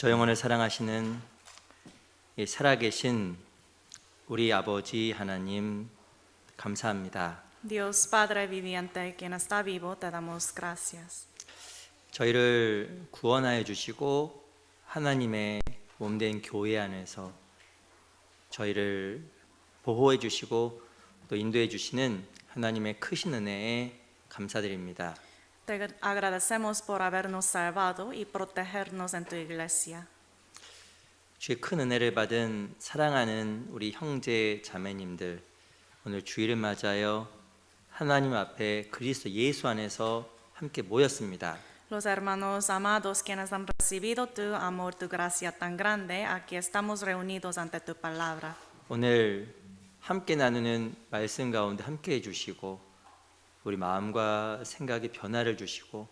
저 영혼을 사랑하시는 이 살아계신 우리 아버지 하나님 감사합니다. Dios Padre viviente, quien está vivo, te damos gracias. 저희를 구원하여 주시고 하나님의 몸된 교회 안에서 저희를 보호해 주시고 또 인도해 주시는 하나님의 크신 은혜에 감사드립니다. Te agradecemos por habernos salvado y protegernos en tu iglesia. 주의 큰 은혜를 받은 사랑하는 우리 형제 자매님들, 오늘 주일을 맞아요 하나님 앞에 그리스도 예수 안에서 함께 모였습니다. Los hermanos amados, quienes han recibido tu amor, tu gracia tan grande, aquí estamos reunidos ante tu palabra. 오늘 함께 나누는 말씀 가운데 함께 해주시고 우리 마음과 생각에 변화를 주시고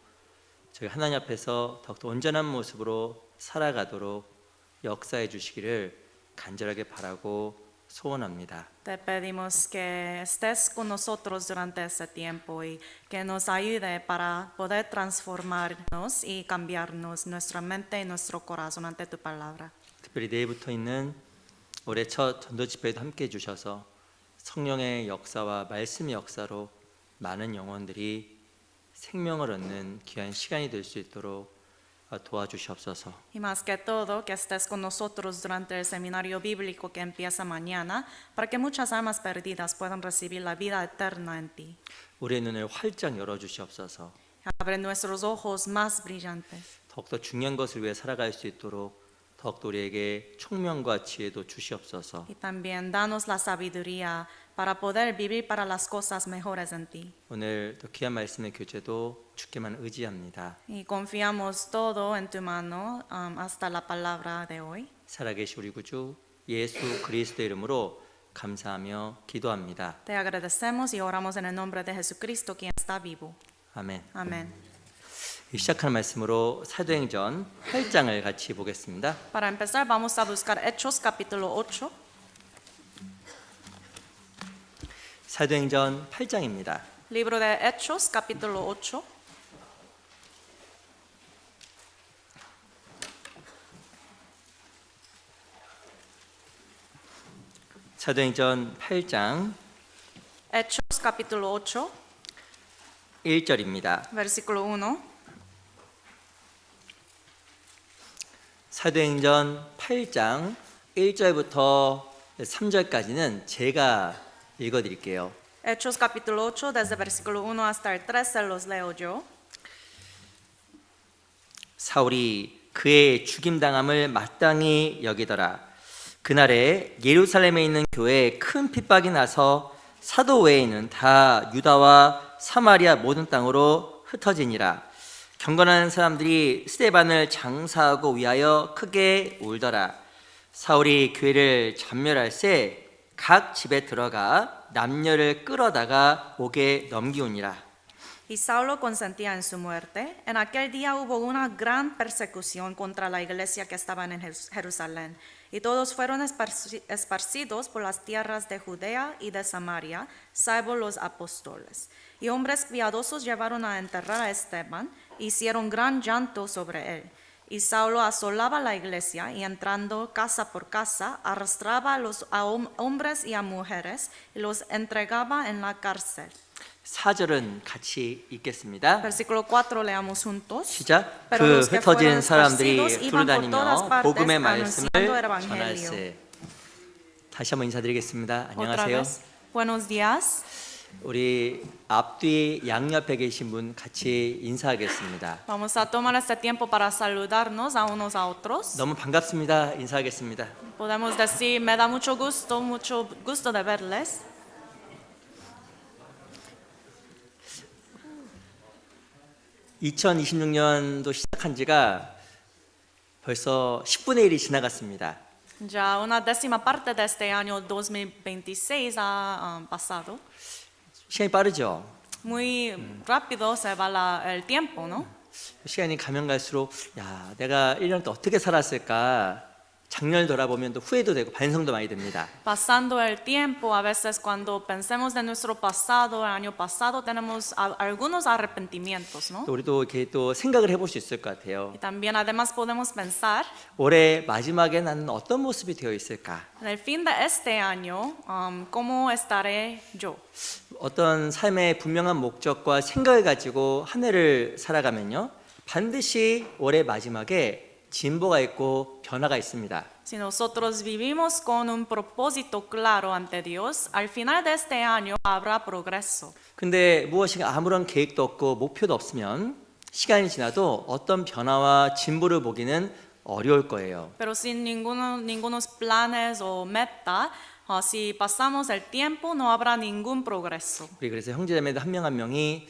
저희 하나님 앞에서 더욱더 온전한 모습으로 살아가도록 역사해 주시기를 간절하게 바라고 소원합니다. Te pedimos que estés con nosotros durante este tiempo y que nos ayude para poder transformarnos y cambiarnos nuestra mente y nuestro corazón ante tu palabra. 특별히 내일부터 있는 올해 첫 전도 집회에도 함께 해주셔서 성령의 역사와 말씀의 역사로 많은 영혼들이 생명을 얻는 귀한 시간이 될 수 있도록 도와주시옵소서. Y más que todo, que estés con nosotros durante el seminario bíblico que empieza mañana, para que muchas almas perdidas puedan recibir la vida eterna en ti. 우리의 눈을 활짝 열어주시옵소서. Abre nuestros ojos más brillantes. 더욱더 중요한 것을 위해 살아갈 수 있도록 더욱더 우리에게 총명과 지혜도 주시옵소서. Y también danos la sabiduría para poder vivir para las cosas mejores en ti. 오늘 또 귀한 말씀의 교제도 주께만 의지합니다. Y confiamos todo en tu mano hasta la palabra de hoy. 살아계신 우리 구주 예수 그리스도의 이름으로 감사하며 기도합니다. Te agradecemos y oramos en el nombre de Jesucristo, quien está vivo. 아멘. Amén. 시작하는 말씀으로 사도행전 8장을 같이 보겠습니다. Para empezar, vamos a buscar Hechos capítulo 8. 사도행전 8장입니다. Libro de Hechos capítulo 8. 사도행전 8장 Hechos capítulo 8, 1절입니다. versículo 1. 사도행전 8장 1절부터 3절까지는 제가 읽어드릴게요. Hechos capítulo 8, desde versículo 1 hasta el 13 los leo yo. 사울이 그의 죽임당함을 마땅히 여기더라. 그날에 예루살렘에 있는 교회에 큰 핍박이 나서 사도 외에는 다 유다와 사마리아 모든 땅으로 흩어지니라. 경건한 사람들이 스데반을 장사하고 위하여 크게 울더라. 사울이 교회를 전멸할새 각 집에 들어가 남녀를 끌어다가 옥에 넘기우니라. Y Saulo consentía en su muerte. En aquel día hubo una gran persecución contra la iglesia que estaba en Jerusalén, y todos fueron esparcidos por las tierras de Judea y de Samaria, salvo los apóstoles. Y hombres piadosos llevaron a enterrar a Esteban, hicieron gran llanto sobre él. Y Saulo asolaba la iglesia y entrando casa por casa, arrastraba a hombres y a mujeres y los entregaba en la cárcel. 4절은 같이 읽겠습니다. Versículo 4 leamos juntos. 시작. Pero 그 los que 흩어진 fueron 사람들이 esparcidos iban por todas 두루다니며 partes 복음의 말씀을 anunciando el evangelio. 전할세. 다시 한번 인사드리겠습니다. Otra 안녕하세요. vez. Buenos días. 우리 앞뒤 양옆에 계신 분 같이 인사하겠습니다. Vamos a tomar este tiempo para saludarnos a unos a otros. 너무 반갑습니다. 인사하겠습니다. Podemos decir, me da mucho gusto de verles. (2026년도) 시작한 지가 벌써 10분의 1이 지나갔습니다. Ya una décima parte de este año 2026 ha pasado. 시간이 빠르죠. Muy rápido se va el tiempo, ¿no? 시간이 가면 갈수록 야, 내가 1년 동안 어떻게 살았을까 작년을 돌아보면 또 후회도 되고 반성도 많이 됩니다. Pasando el tiempo, a veces cuando pensemos de nuestro pasado, el año pasado, tenemos algunos arrepentimientos, ¿no? 또 우리도 이렇게 또 생각을 해볼 수 있을 것 같아요. Y también además podemos pensar, 올해 마지막에 나는 어떤 모습이 되어 있을까? en el fin de este año, ¿cómo estaré yo? 어떤 삶의 분명한 목적과 생각을 가지고 한 해를 살아가면요, 반드시 올해 마지막에 진보가 있고 변화가 있습니다. Si nosotros vivimos con un propósito claro ante Dios, al final de este año habrá progreso. 근데 무엇인가 아무런 계획도 없고 목표도 없으면 시간이 지나도 어떤 변화와 진보를 보기는 어려울 거예요. Pero sin ningunos planes o meta, si pasamos el tiempo no habrá ningún progreso. 우리 그래서 형제자매들 한 명 한 명이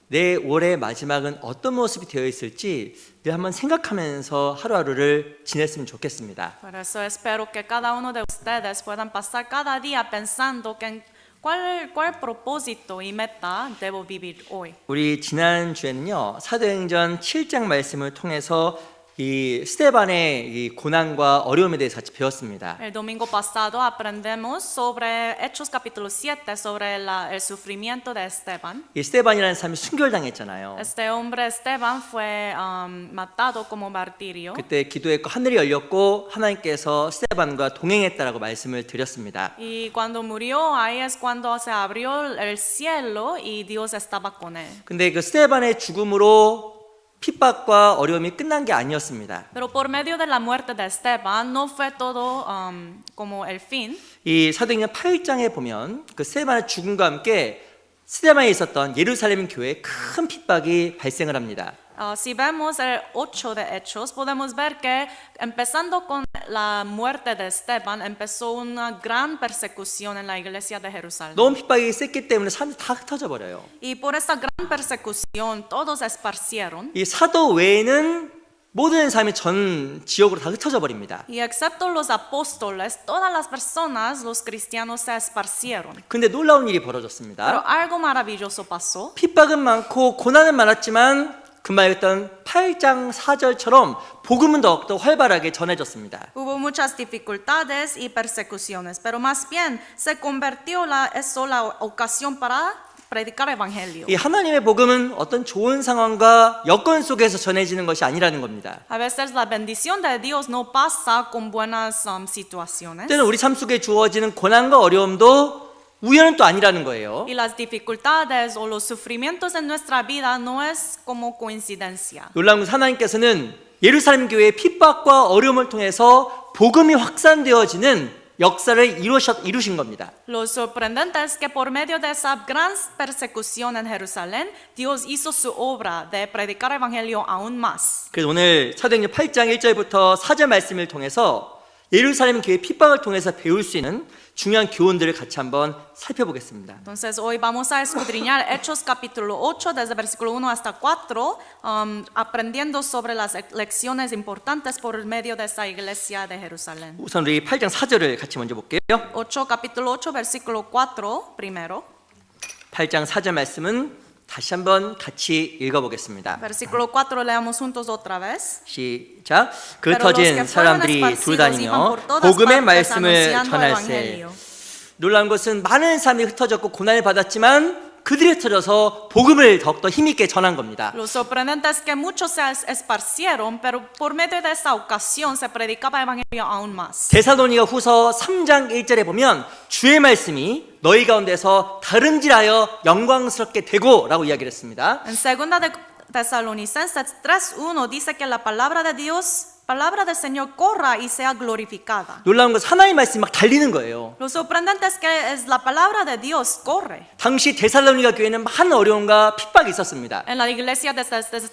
내 올해 마지막은 어떤 모습이 되어 있을지 늘 한번 생각하면서 하루하루를 지냈으면 좋겠습니다. Por eso espero que cada uno de ustedes puedan pasar cada día pensando que cuál propósito y meta debo vivir hoy. 우리 지난 주에는요, 사도행전 7장 말씀을 통해서 이 스데반의 이 고난과 어려움에 대해서 같이 배웠습니다. El domingo pasado aprendemos sobre Hechos capítulo 7 sobre el sufrimiento de Esteban. 이 스데반이라는 사람이 순교당했잖아요. Este hombre Esteban fue matado como martirio. 그때 기도했고 하늘이 열렸고 하나님께서 스데반과 동행했다라고 말씀을 드렸습니다. Y cuando murió, ahí es cuando se abrió el cielo y Dios estaba con él. 근데 그 스데반의 죽음으로 핍박과 어려움이 끝난 게 아니었습니다. Pero por medio de la muerte de Esteban no fue todo como el fin. 이 사도행전 8장에 보면 그 스데반의 죽음과 함께 스데반에 있었던 예루살렘 교회에 큰 핍박이 발생을 합니다. Si vemos el 8 de Hechos, podemos ver que empezando con la muerte de Esteban, empezó una gran persecución en la iglesia de Jerusalén. 너무 핍박이 셌기 때문에 사람들이 다 흩어져 버려요. Y por esta gran persecución, todos esparcieron. 이 사도 외에는 모든 사람이 전 지역으로 다 흩어져 버립니다. Y excepto los apóstoles, todas las personas, los cristianos, se esparcieron. 근데 놀라운 일이 Pero 벌어졌습니다. algo maravilloso pasó. 핍박은 많고 고난은 많았지만 금방 했던 8장 4절처럼 복음은 더욱더 활발하게 전해졌습니다. Hubo muchas dificultades y persecuciones, pero más bien se convirtió eso la ocasión para predicar evangelio. 이 하나님의 복음은 어떤 좋은 상황과 여건 속에서 전해지는 것이 아니라는 겁니다. A veces la bendición de Dios no pasa con buenas situaciones. 때는 우리 삶 속에 주어지는 고난과 어려움도 우연은 또 아니라는 거예요. Y las dificultades o los sufrimientos en nuestra vida no es como coincidencia. 놀라운 것은 하나님께서는 예루살렘 교회의 핍박과 어려움을 통해서 복음이 확산되어지는 역사를 이루신 겁니다. Lo sorprendente es que por medio de esa gran persecución en Jerusalén, Dios hizo su obra de predicar evangelio aún más. 그래서 오늘 사도행전 8장 1절부터 4절 말씀을 통해서 예루살렘 교회 핍박을 통해서 배울 수 있는 중요한 교훈들을 같이 한번 살펴보겠습니다. Entonces hoy vamos a escudriñar Hechos capítulo 8 desde versículo 1 hasta 4, aprendiendo sobre las lecciones importantes por medio de esta iglesia de Jerusalén. 우선 우리 8장 4절을 같이 먼저 볼게요. 8 capítulo 8 versículo 4 primero. 8장 4절 말씀은 다시 한번 같이 읽어보겠습니다. Versículo 4 leamos juntos otra vez. 시작. Pero los que 흩어진 fueron 사람들이 esparcidos 돌다니며 iban por todas 복음의 partes 말씀을 anunciando el 전할세. evangelio. 놀라운 것은 많은 사람이 흩어졌고 고난을 받았지만 그들이 흩어져서 복음을 더욱더 힘있게 전한 겁니다. Lo sorprendente es que muchos se esparcieron, pero por medio de esta ocasión se predicaba el evangelio aún más. 데살로니가 후서 3장 1절에 보면 주의 말씀이 너희 가운데서 다름질하여 영광스럽게 되고 라고 이야기를 했습니다. En segunda de Tesalonicenses 3:1 dice que la palabra del Señor corra y sea glorificada. 놀라운 것은 하나님의 말씀이 막 달리는 거예요. Lo sorprendente es que la palabra de Dios corre. 당시 데살로니가 교회는 많은 어려움과 핍박이 있었습니다. En la iglesia de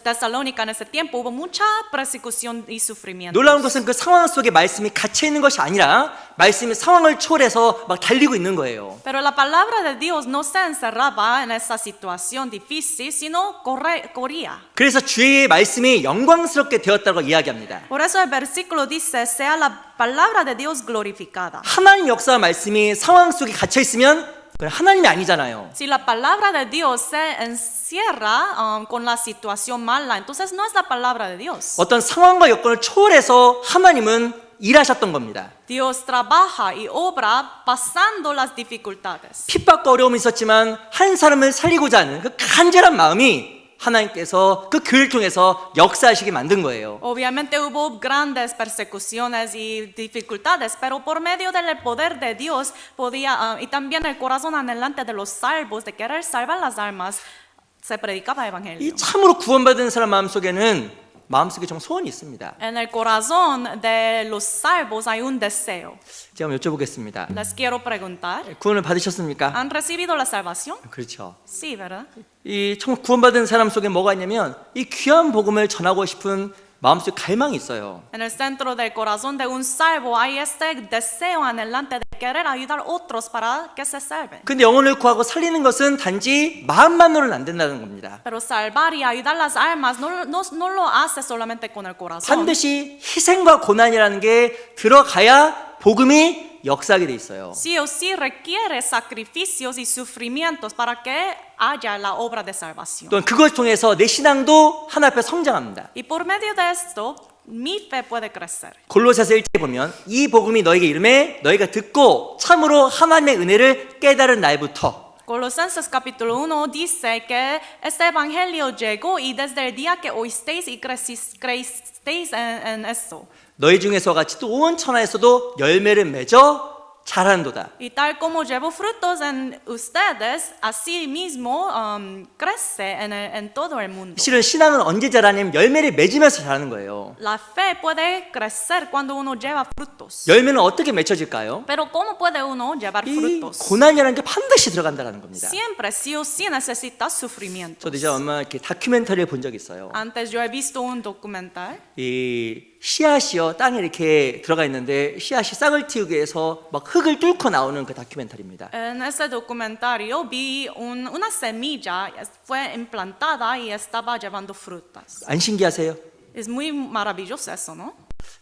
Tesalónica en ese tiempo hubo mucha persecución y sufrimiento. 놀라운 것은 그 상황 속에 말씀이 갇혀 있는 것이 아니라 말씀이 상황을 초월해서 막 달리고 있는 거예요. Pero la palabra de Dios no se encerraba en esa situación difícil, sino corría. 그래서 주의 말씀이 영광스럽게 되었다고 이야기합니다. Por eso el versículo dice, sea la palabra de Dios glorificada. 하나님 역사와 말씀이 상황 속에 갇혀 있으면 그건 하나님이 아니잖아요. Si la palabra de Dios se encierra con la situación mala, entonces no es la palabra de Dios. 어떤 상황과 여건을 초월해서 하나님은 일하셨던 겁니다. Dios trabaja y obra pasando las dificultades. 핍박과 어려움이 있었지만 한 사람을 살리고자 하는 그 간절한 마음이 하나님께서 그 교회를 통해서 역사하시게 만든 거예요. Obviamente hubo grandes persecuciones y dificultades, pero por medio del poder de Dios podía, y también el corazón anhelante de los salvos, de querer salvar las almas, se predicaba 이 evangelio. 참으로 구원받은 사람 마음속에는 마음속에 정말 소원이 있습니다. En el corazón de los salvos hay un deseo. 제가 한번 여쭤보겠습니다. Les quiero preguntar, 구원을 받으셨습니까? ¿han recibido la salvación? 그렇죠. Sí, ¿verdad? 이 정말 구원받은 사람 속에 뭐가 있냐면 이 귀한 복음을 전하고 싶은 마음속 갈망이 있어요. En el centro del corazón de un salvo hay este deseo anhelante de querer ayudar a otros para que se salven. 근데 영혼을 구하고 살리는 것은 단지 마음만으로는 안 된다는 겁니다. Pero salvar y ayudar las almas no lo hace solamente con el corazón. 반드시 희생과 고난이라는 게 들어가야 복음이 역사하게 돼 있어요. Sí o sí requiere sacrificios y sufrimientos para que haya la obra de salvación. 또한 그걸 통해서 내 신앙도 하나 앞에 성장합니다. Y por medio de esto, mi fe puede crecer. 골로새서 1장에 보면 이 복음이 너에게 이름에 너희가 듣고 참으로 하나님의 은혜를 깨달은 날부터 Colosenses capítulo 1 dice que este evangelio llegó y desde el día que oísteis y creísteis en esto. 너희 중에서 같이 또 온 천하에서도 열매를 맺어 자란도다. Y tal como llevo frutos en ustedes, así mismo crece en todo el mundo. 실은 신앙은 언제 자라냐면 열매를 맺으면서 자라는 거예요. La fe puede crecer cuando uno lleva frutos. 열매는 어떻게 맺혀질까요? Pero ¿cómo puede uno llevar 이 frutos? 고난이라는 게 반드시 들어간다는 겁니다. Siempre, sí o sí, necesita sufrimiento. 저도 이제 얼마 이렇게 다큐멘터리를 본 적이 있어요. Antes yo he visto un documental 이 씨앗이요 땅에 이렇게 들어가 있는데 씨앗이 싹을 틔우기 위해서 막 흙을 뚫고 나오는 그 다큐멘터리입니다. En ese documentario vi una semilla, fue implantada y estaba llevando frutas. 안 신기하세요? Es muy maravilloso eso, ¿no?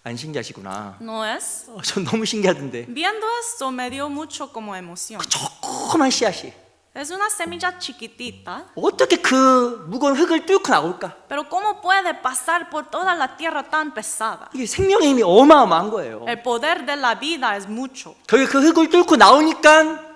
안 신기하시구나. ¿No es? 전 너무 신기하던데. Viendo esto me dio mucho como emoción. 조그만 씨앗이 Es una semilla chiquitita, 어떻게 그 무거운 흙을 뚫고 나올까? pero ¿cómo puede pasar por toda la tierra tan pesada? 이게 생명의 힘이 어마어마한 거예요. El poder de la vida es mucho. 결국 그 흙을 뚫고 나오니까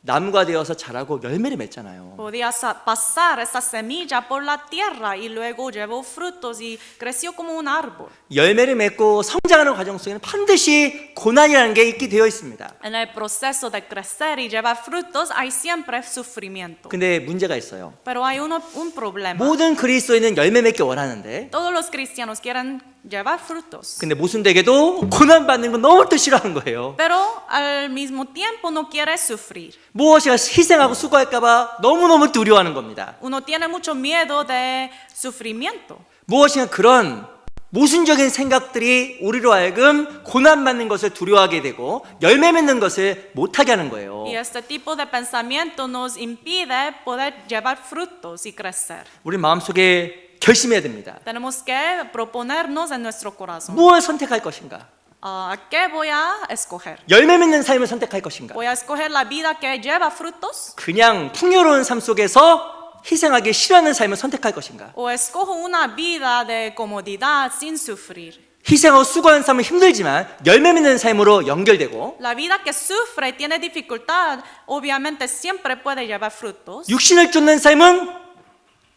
나무가 되어서 자라고 열매를 맺잖아요. Podía pasar esa semilla por la tierra y luego llevó frutos y creció como un árbol. 열매를 맺고 성장하는 과정 속에는 반드시 고난이라는 게 있게 되어 있습니다. En el proceso de crecer y llevar frutos hay siempre sufrimiento. 근데 문제가 있어요. Pero hay un problema. 모든 그리스도인은 열매 맺기 원하는데 Todos los cristianos quieren llevar frutos, 근데 모순되게도 고난 받는 건 너무 또 싫어하는 거예요. pero al mismo tiempo no quiere sufrir. 무엇이가 희생하고 수고할까 봐 너무너무 두려워하는 겁니다. Uno tiene mucho miedo de sufrimiento. 무엇인가 그런 모순적인 생각들이 우리로 하여금 고난받는 것을 두려워하게 되고 열매 맺는 것을 못하게 하는 거예요. Y este tipo de pensamiento nos impide poder llevar frutos y crecer. 우리 마음속에 결심해야 됩니다. Tenemos que proponernos en nuestro corazón. 무엇을 선택할 것인가? ¿A qué voy a escoger? 열매 맺는 삶을 선택할 것인가? ¿Voy a escoger la vida que lleva frutos? 그냥 풍요로운 삶 속에서 희생하기 싫어하는 삶을 선택할 것인가? ¿O escojo una vida de comodidad sin sufrir? 희생하고 수고하는 삶은 힘들지만 열매 맺는 삶으로 연결되고 La vida que sufre y tiene dificultad, obviamente siempre puede llevar frutos. 육신을 쫓는 삶은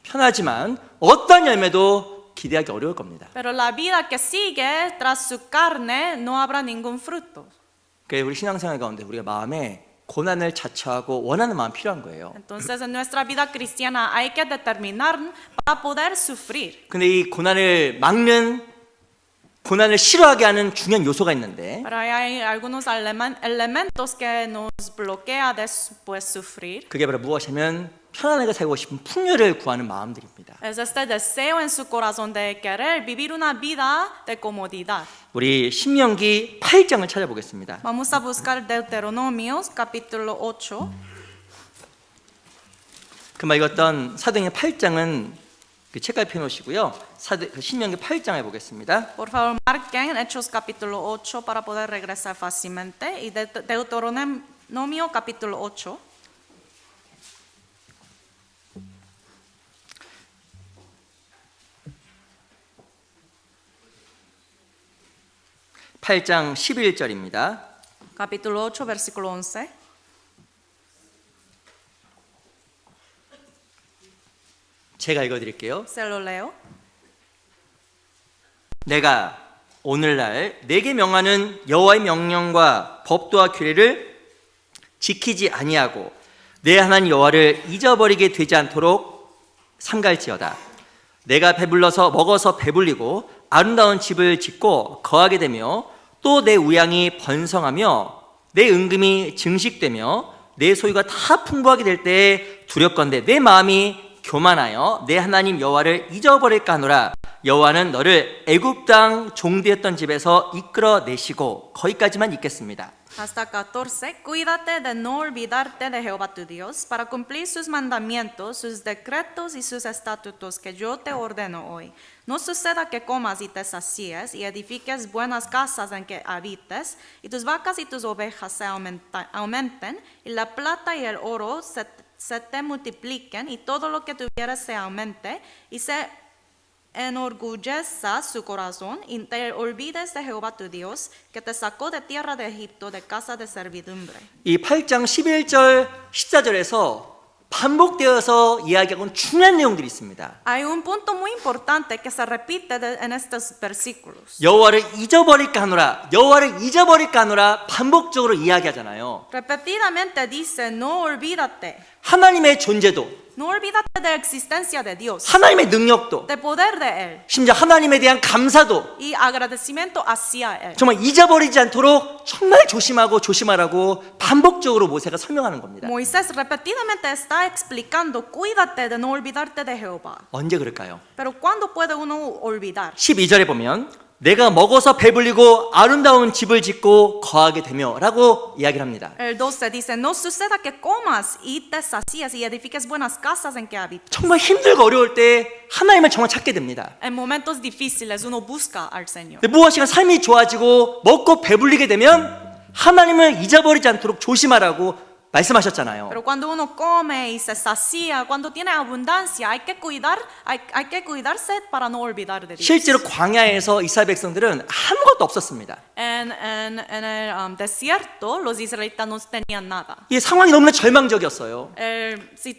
편하지만 어떤 열매도 기대하기 어려울 겁니다. Pero la vida que sigue tras su carne no habrá ningún fruto. 그래서 우리 신앙생활 가운데 우리가 마음에 고난을 자처하고 원하는 마음 필요한 거예요. Entonces en nuestra vida cristiana hay que determinar para poder sufrir. 근데 이 고난을 막는 고난을 싫어하게 하는 중요한 요소가 있는데 Pero hay algunos elementos que nos bloquea de pues, sufrir. 그게 바로 무엇이냐면 편안하게 살고 싶은 풍요를 구하는 마음들입니다. Es este deseo en su corazón de querer vivir una vida de comodidad. 우리 신명기 8장을 찾아보겠습니다. Vamos a buscar Deuteronomios capítulo 8. 금방 읽었던 사도행전 8장은 그 책갈 펴놓으시고요. 신명기 8장을 보겠습니다. Por favor, marquen Hechos capítulo 8 para poder regresar fácilmente. Y Deuteronomio capítulo 8. 8장 11절입니다. Capítulo 8, versículo 11. 제가 읽어드릴게요. Se lo leo. 내가 오늘날 내게 명하는 여호와의 명령과 법도와 규례를 지키지 아니하고 내 하나님 여호와를 잊어버리게 되지 않도록 삼갈지어다. 내가 배불러서 먹어서 배불리고 아름다운 집을 짓고 거하게 되며 또 내 우양이 번성하며 내 은금이 증식되며 내 소유가 다 풍부하게 될 때에 두렵건대 내 마음이 교만하여 내 하나님 여호와를 잊어버릴까 하노라. 여호와는 너를 애굽 땅 종되었던 집에서 이끌어내시고. 거기까지만 읽겠습니다. Hasta 14. Cuídate de no olvidarte de Jehová tu Dios para cumplir sus mandamientos, sus decretos y sus estatutos que yo te ordeno hoy. No suceda que comas y te sacies y edifiques buenas casas en que habites y tus vacas y tus ovejas se aumenten y la plata y el oro se te multipliquen y todo lo que tuvieras se aumente y se enorgulleza su corazón y te olvides de Jehová tu Dios que te sacó de tierra de Egipto de casa de servidumbre. 이 8장 11절 14절에서 반복되어서 이야기하고는 중요한 내용들이 있습니다. Hay un punto muy importante que se repite en estos versículos. 여호와를 잊어버릴까 하노라, 여호와를 잊어버릴까 하노라 반복적으로 이야기하잖아요. Repetidamente dice, no olvídate. 하나님의 존재도, No olvídate de la existencia de Dios, 하나님의 능력도, de poder de Él 심지어 하나님에 대한 감사도 y agradecimiento hacia Él. 정말 잊어버리지 않도록 정말 조심하라고 반복적으로 모세가 설명하는 겁니다. Moisés repetidamente está explicando, cuídate de no olvidarte de Jehová. 언제 그럴까요? Pero ¿cuándo puede uno olvidar? 12절에 보면 내가 먹어서 배불리고 아름다운 집을 짓고 거하게 되며 라고 이야기를 합니다. El 12 dice, no suceda que comas y te sacies y edifiques buenas casas en que habites. 정말 힘들고 어려울 때 하나님을 정말 찾게 됩니다. En momentos difíciles uno busca al Señor. 근데 무엇인가 삶이 좋아지고 먹고 배불리게 되면 하나님을 잊어버리지 않도록 조심하라고 말씀하셨잖아요. Pero cuando uno come y se sacia, cuando tiene abundancia, hay que cuidarse para no olvidar de Dios. 실제로 광야에서 이스라엘 백성들은 아무것도 없었습니다. En el desierto, los israelitas no tenían nada. 이 상황이 너무나 절망적이었어요.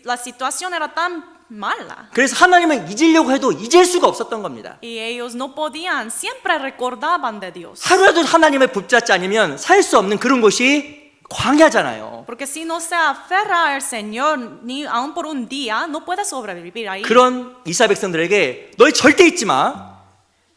La situación era tan mala. 그래서 하나님을 잊으려고 해도 잊을 수가 없었던 겁니다. Y ellos no podían, siempre recordaban de Dios. 하루라도 하나님을 붙잡지 않으면 살 수 없는 그런 곳이 광야잖아요. Porque si no se aferra al Señor, ni aun por un día, no puede sobrevivir ahí. 그런 이스라엘 백성들에게 너희 절대 잊지 마.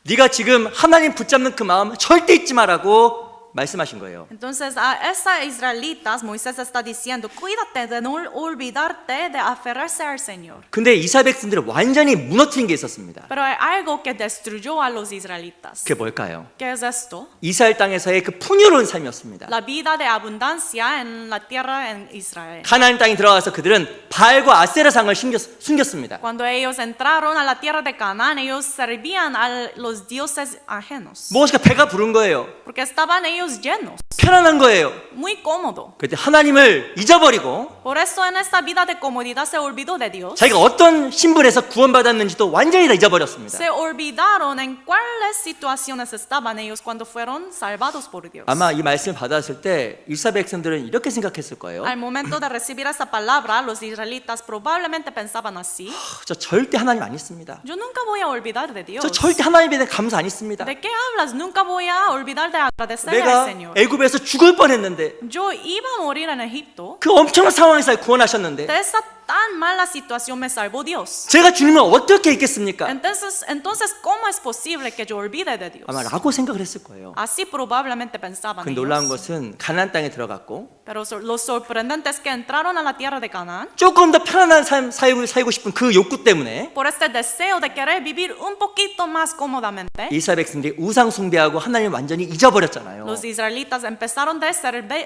네가 지금 하나님 붙잡는 그 마음 절대 잊지 마라고 말씀하신 거예요. Entonces a esas israelitas Moisés está diciendo, cuídate de no olvidarte de aferrarse al Señor. 근데 이스라엘 백성들은 완전히 무너뜨린 게 있었습니다. Pero hay algo que destruyó a los israelitas. 그게 뭘까요? ¿Qué es esto? 이스라엘 땅에서의 그 풍요로운 삶이었습니다. La vida de abundancia en la tierra en Israel. 가나안 땅에 들어가서 그들은 바알과 아세라상을 숨겼습니다. Cuando ellos entraron a la tierra de Canaán, ellos servían a los dioses ajenos. 무엇인가 배가 부른 거예요. Porque estaban ellos llenos, 편안한 거예요. muy cómodo. 그때 하나님을 잊어버리고 Por eso en esta vida de comodidad se olvidó de Dios. 자기가 어떤 신분에서 구원받았는지도 완전히 다 잊어버렸습니다. Se olvidaron en cuáles situaciones estaban ellos cuando fueron salvados por Dios. 아마 이 말씀을 받았을 때 이스라엘 백성들은 이렇게 생각했을 거예요. Al momento de recibir esta palabra, los israelitas probablemente pensaban así: 저 절대 하나님 안 있습니다. yo nunca voy a olvidar de Dios. 저 절대 하나님에 대한 감사 안 있습니다. ¿De qué hablas? Nunca voy a olvidar de agradecerle al 내가 Señor. 애굽에서 죽을 뻔했는데 Yo iba a morir en Egipto. 그 엄청난 상황에서 구원하셨는데 De esa tan mala situación me salvó Dios. 제가 주님을 어떻게 잊겠습니까? Entonces, ¿cómo es posible que yo olvide de Dios? 아마 라고 생각을 했을 거예요. Así probablemente pensaban 그 놀라운 ellos. 것은 가나안 땅에 들어갔고 Pero lo sorprendente es que entraron a la tierra de Canaán 조금 더 편안한 삶 살고 싶은 그 욕구 때문에 por este deseo de querer vivir un poquito más cómodamente. 이스라엘 백성들이 우상 숭배하고 하나님을 완전히 잊어버렸잖아요. Los israelitas empezaron de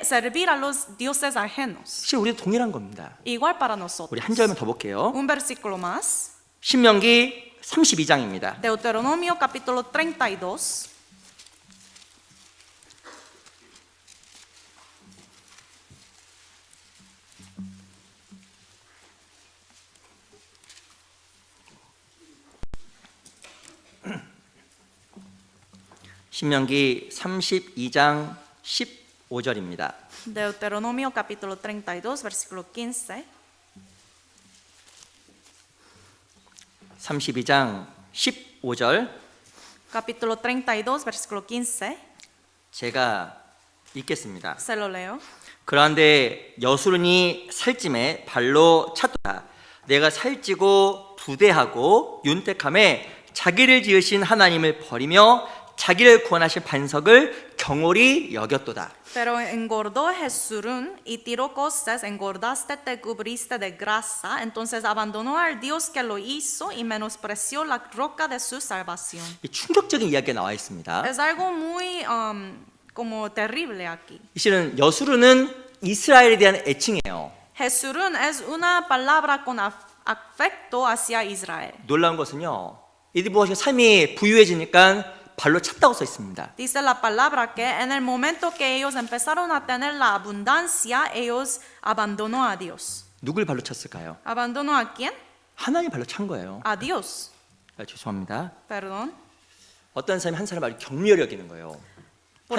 servir a los dioses ajenos. 사실 우리도 동일한 겁니다. Igual para nosotros. 우리 한 절만 더 볼게요. Un versículo más. 신명기 32장입니다. Deuteronomio capítulo 32. 신명기 32장 15절입니다. Deuteronomio capítulo 32, versículo 15. 32장 15절 Capítulo 32, versículo 15. 제가 읽겠습니다. Se lo leo. 그런데 여수른이 살찜에 발로 찼도다. 내가 살찌고 부대하고 윤택함에 자기를 지으신 하나님을 버리며 자기를 구원하신 반석을 경홀히 여겼도다. Pero engordó Jesurún y tiró cosas, engordaste, te cubriste de grasa, entonces abandonó al Dios que lo hizo y menospreció la roca de su salvación. 이 충격적인 이야기가 나와 있습니다. Es algo muy como terrible aquí. 이 실은 여수르는 이스라엘에 대한 애칭이에요. Jesurún es una palabra con afecto hacia Israel. 놀라운 것은요, 이들이 무엇이 삶이 부유해지니까 발로 찼다고 써 있습니다. Dice la palabra que en el momento que ellos empezaron a tener la abundancia, ellos abandonó a Dios. 누굴 발로 찼을까요? ¿Abandonó a quién? 하나님 발로 찬 거예요. A Dios. 죄송합니다. Perdón. 어떤 사람이 한 사람을 아주 경멸히 여기는 거예요. Por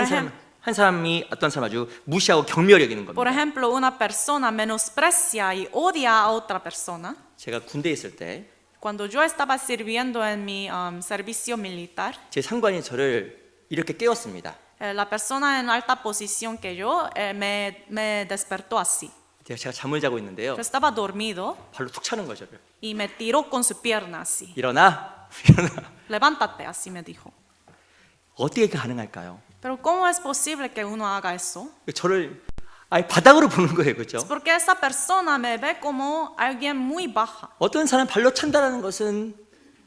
한 사람이 어떤 사람 아주 무시하고 경멸히 여기는 Por 겁니다. ejemplo, una persona menosprecia y odia a otra persona. 제가 군대에 있을 때 제 Cuando yo estaba sirviendo en mi servicio militar, 상관이 저를 이렇게 깨웠습니다. la persona en alta posición que yo me despertó así. 제가 잠을 자고 있는데요. Yo estaba dormido 발로 툭 차는 거죠. 저를. y me tiró con su pierna así. 일어나. 일어나. Levántate, así me dijo. 어떻게 가능할까요? Pero ¿cómo es posible que uno haga eso? 저를 아예 바닥으로 보는 거예요. 그렇죠? Es porque esa persona me ve como alguien muy baja. 어떤 사람 발로 찬다는 것은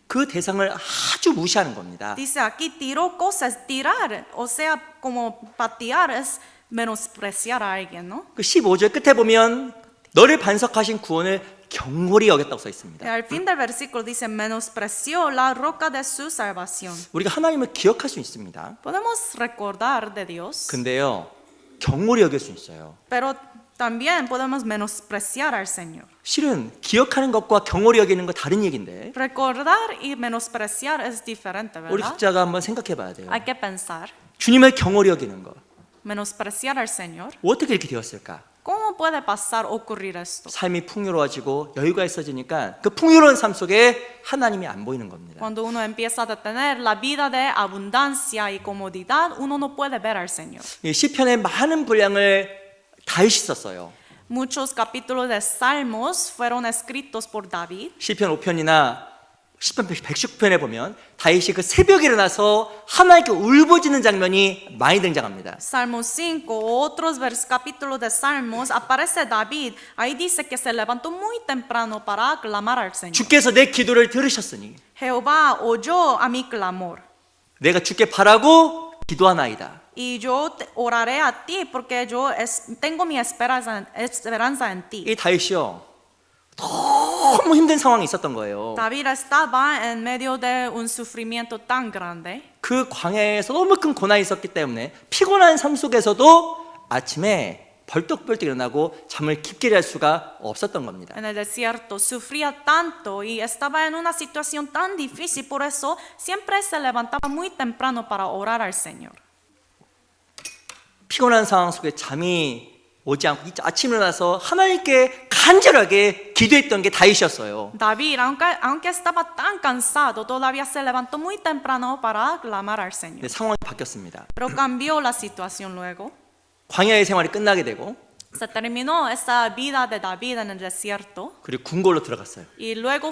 그 대상을 아주 무시하는 겁니다. Dice aquí tiró cosas, tirar, o sea, como patear es menospreciar a alguien, ¿no? 그 15절 끝에 보면 너를 반석하신 구원을 경홀히 여겼다고 써 있습니다. Al fin del versículo dice, menospreció la roca de su salvación. 우리가 하나님을 기억할 수 있습니다. Podemos recordar de Dios, 근데요, 경홀히 여길 수 있어요. pero también podemos menospreciar al Señor. 실은 기억하는 것과 경홀히 여기는 거 다른 얘기인데 Recordar y menospreciar es diferente, 우리 ¿verdad? 각자가 한번 생각해 봐야 돼요. Hay que pensar, 주님을 경홀히 여기는 거 menospreciar al Señor. 어떻게 이렇게 되었을까? ¿Cómo puede pasar, ocurrir esto? 삶이 풍요로워지고 여유가 있어지니까 그 풍요로운 삶 속에 하나님이 안 보이는 겁니다. Cuando uno empieza a tener la vida de abundancia y comodidad, uno no puede ver al Señor. 이 시편의 많은 분량을 다윗이 썼어요. Muchos capítulos de Salmos fueron escritos por David. 시편 5편이나 시편 110편에 보면 다윗이 그 새벽에 일어나서 하나님께 울부짖는 장면이 많이 등장합니다. Salmos 5 o otros capítulos de Salmos aparece David. Ahí dice que se levantó muy temprano para clamar al Señor. 주께서 내 기도를 들으셨으니 Jehová oyó a mi clamor 내가 주께 바라고 기도하나이다. y yo oraré a ti porque yo tengo mi esperanza en ti. 이 다윗이요 너무 힘든 상황이 있었던 거예요. David estaba en medio de un sufrimiento tan grande. 그 광야에서 너무 큰 고난이 있었기 때문에 피곤한 삶 속에서도 아침에 벌떡벌떡 일어나고 잠을 깊게 잘 수가 없었던 겁니다. En el desierto sufría tanto y estaba en una situación tan difícil, por eso siempre se levantaba muy temprano para orar al Señor. 피곤한 상황 속에 잠이 오지 않고 아침에 일어나서 하나님께 간절하게 기도했던 게 다윗이었어요. David, aunque estaba tan cansado, todavía se levantó muy temprano para clamar al Señor. 근데 상황이 바뀌었습니다. Pero cambió la situación luego. 광야의 생활이 끝나게 되고 Se terminó esa vida de David en el desierto 그리고 궁궐로 들어갔어요. y luego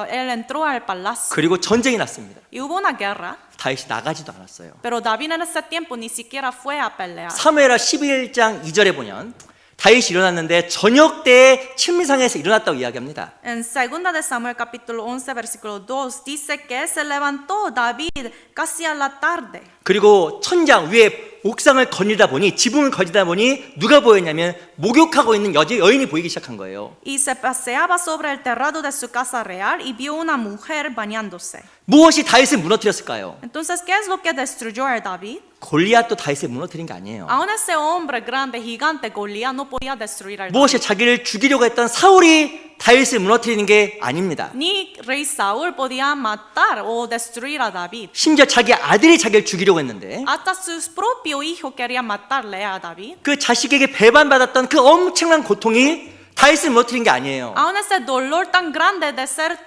él entró al palacio 그리고 전쟁이 났습니다. y hubo una guerra. 다윗이 나가지도 않았어요. Pero David en ese tiempo ni siquiera fue a pelear. 사무엘하 11장 2절에 보면 다윗이 일어났는데 저녁 때 침상에서 일어났다고 이야기합니다. En 2 de Samuel capítulo 11 versículo 2 dice que se levantó David casi a la tarde. 그리고 천장 위에 옥상을 거닐다 보니 지붕을 거닐다 보니 누가 보였냐면 목욕하고 있는 여인이 보이기 시작한 거예요. Y se paseaba sobre el terrado de su casa real y vio una mujer bañándose. 무엇이 다윗을 무너뜨렸을까요? Entonces, ¿qué es lo que destruyó a David? 골리앗도 다윗을 무너뜨린 게 아니에요. Aún ese hombre grande, gigante, Goliat, no podía destruir a David. 무엇이 자기를 죽이려고 했던 사울이 다윗을 무너뜨리는 게 아닙니다. Ni rey Saúl podía matar o destruir a David. 심지어 자기 아들이 자기를 죽이려고 했는데 Hasta su propio hijo quería matarle a David. 그 자식에게 배반받았던 그 엄청난 고통이 다윗을 무너뜨린 게 아니에요. Aún ese dolor tan grande de ser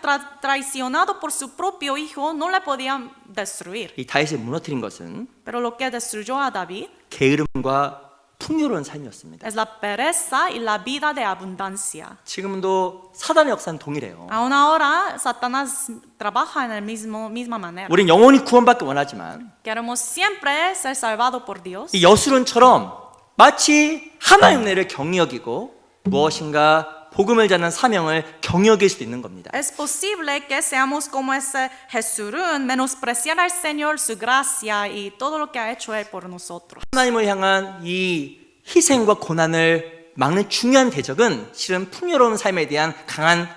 traicionado por su propio hijo no le podían destruir. 이 다윗을 무너뜨린 것은 Pero lo que destruyó a David 게으름과 풍요로운 삶이었습니다. es la pereza y la vida de abundancia. 지금도 사단의 역사는 동일해요. Aún ahora Satanás trabaja en el misma manera. 우린 영원히 구원받기 원하지만 Queremos siempre ser salvados por Dios. 이 여술은처럼 마치 하나의 은혜를 경히 여기고 무엇인가 복음을 전하는 사명을 경히 여길 수도 있는 겁니다. Es posible que seamos como ese Jesurún, menospreciar al Señor, su gracia y todo lo que ha hecho Él por nosotros. 하나님을 향한 이 희생과 고난을 막는 중요한 대적은 실은 풍요로운 삶에 대한 강한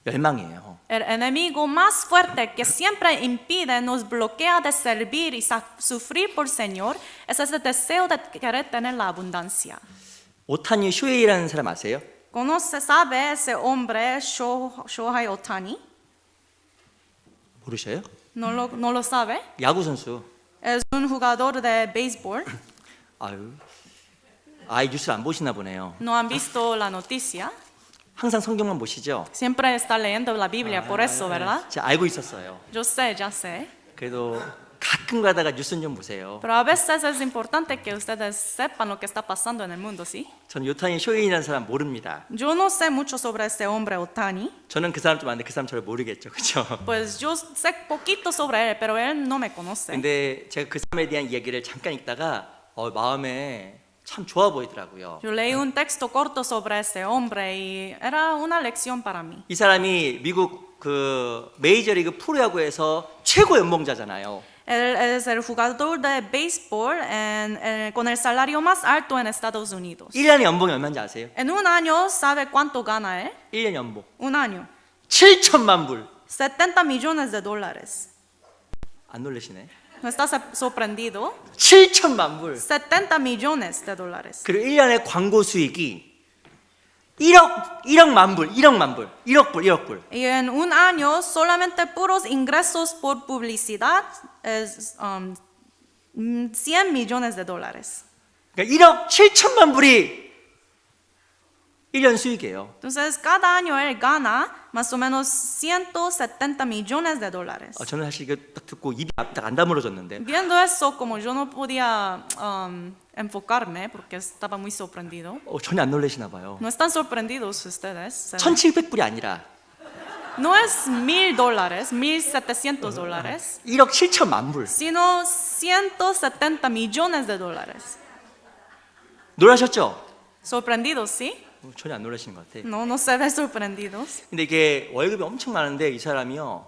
열망이에요. El enemigo más fuerte que siempre impide, nos bloquea de servir y sufrir por Señor, es ese deseo de querer tener la abundancia. 오타니 쇼헤이라는 사람 아세요? ¿Sabe ese hombre Shohei Ohtani? 모르셔요? ¿No lo sabe? 야구 선수. Es un jugador de béisbol. 아유, 이 뉴스를 안 보시나 보네요. ¿No han visto la noticia? 항상 성경만 보시죠? Siempre está leyendo la Biblia, por eso, ¿verdad? 제가 알고 있었어요. Yo sé, ya sé. 그래도 가끔 가다가 뉴스는 좀 보세요. Pero a veces es importante que ustedes sepan lo que está pasando en el mundo, ¿sí? 저는 요타니 쇼헤이라는 사람 모릅니다. Yo no sé mucho sobre este hombre Ohtani. 저는 그 사람 좀 아는데 그 사람 저를 모르겠죠, 그렇죠? Pues yo sé poquito sobre él, pero él no me conoce. 근데 제가 그 사람에 대한 이야기를 잠깐 읽다가 마음에 참 좋아 보이더라고요. Yo leí un texto corto sobre ese hombre y era una lección para mí. 이 사람이 미국 그 메이저리그 프로야구에서 최고 연봉자잖아요. Él es el jugador de béisbol con el salario más alto en Estados Unidos. 1년에 연봉이 얼마인지 아세요? En un año, ¿sabe cuánto gana él? 1년 연봉 Un año. 7천만 불. 70 millones de dólares. 안 놀라시네. ¿No estás sorprendido? 7천만 불. 70 millones de dólares. 그리고 1년에 광고 수익이 1억 만 불, 1억 불. Y en un año, solamente puros ingresos por publicidad es 100 millones de dólares. 그러니까 1억 7천만 불이 1년 수익이에요. Entonces, cada año él gana más o menos 170 millones de dólares. 저는 사실 이거 딱 듣고 입이 딱 안 다물어졌는데 Viendo eso, como yo no podía enfocarme porque estaba muy sorprendido. 전혀 안 놀라시나 봐요. ¿No están sorprendidos ustedes? 1,700불이 아니라 No es $1,000, $1,700, 1억 7천만 불. sino 170 millones de dólares. 놀라셨죠? ¿Sorprendidos, sí? 전혀 안 놀라시는 것 같아요. No se ven sorprendidos. 근데 이게 월급이 엄청 많은데 이 사람이요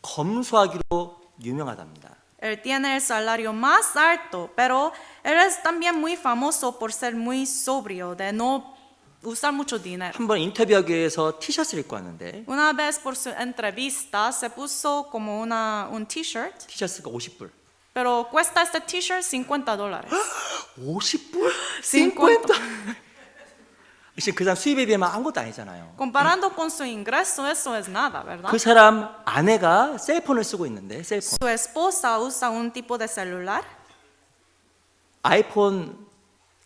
검소하기로 유명하답니다. Él tiene el salario más alto, pero él es también muy famoso por ser muy sobrio, de no usar mucho dinero. 한번 인터뷰하기 위해서 티셔츠를 입고 왔는데 Una vez por su entrevista se puso como un t-shirt, 티셔츠가 50불. pero cuesta este t-shirt $50. 50불? 50. 지금 그 사람 수입에 비하면 아무것도 아니잖아요. Comparando con su ingreso, eso es nada, ¿verdad? 그 사람 아내가 셀폰을 쓰고 있는데 셀폰. Su esposa usa un tipo de celular, 아이폰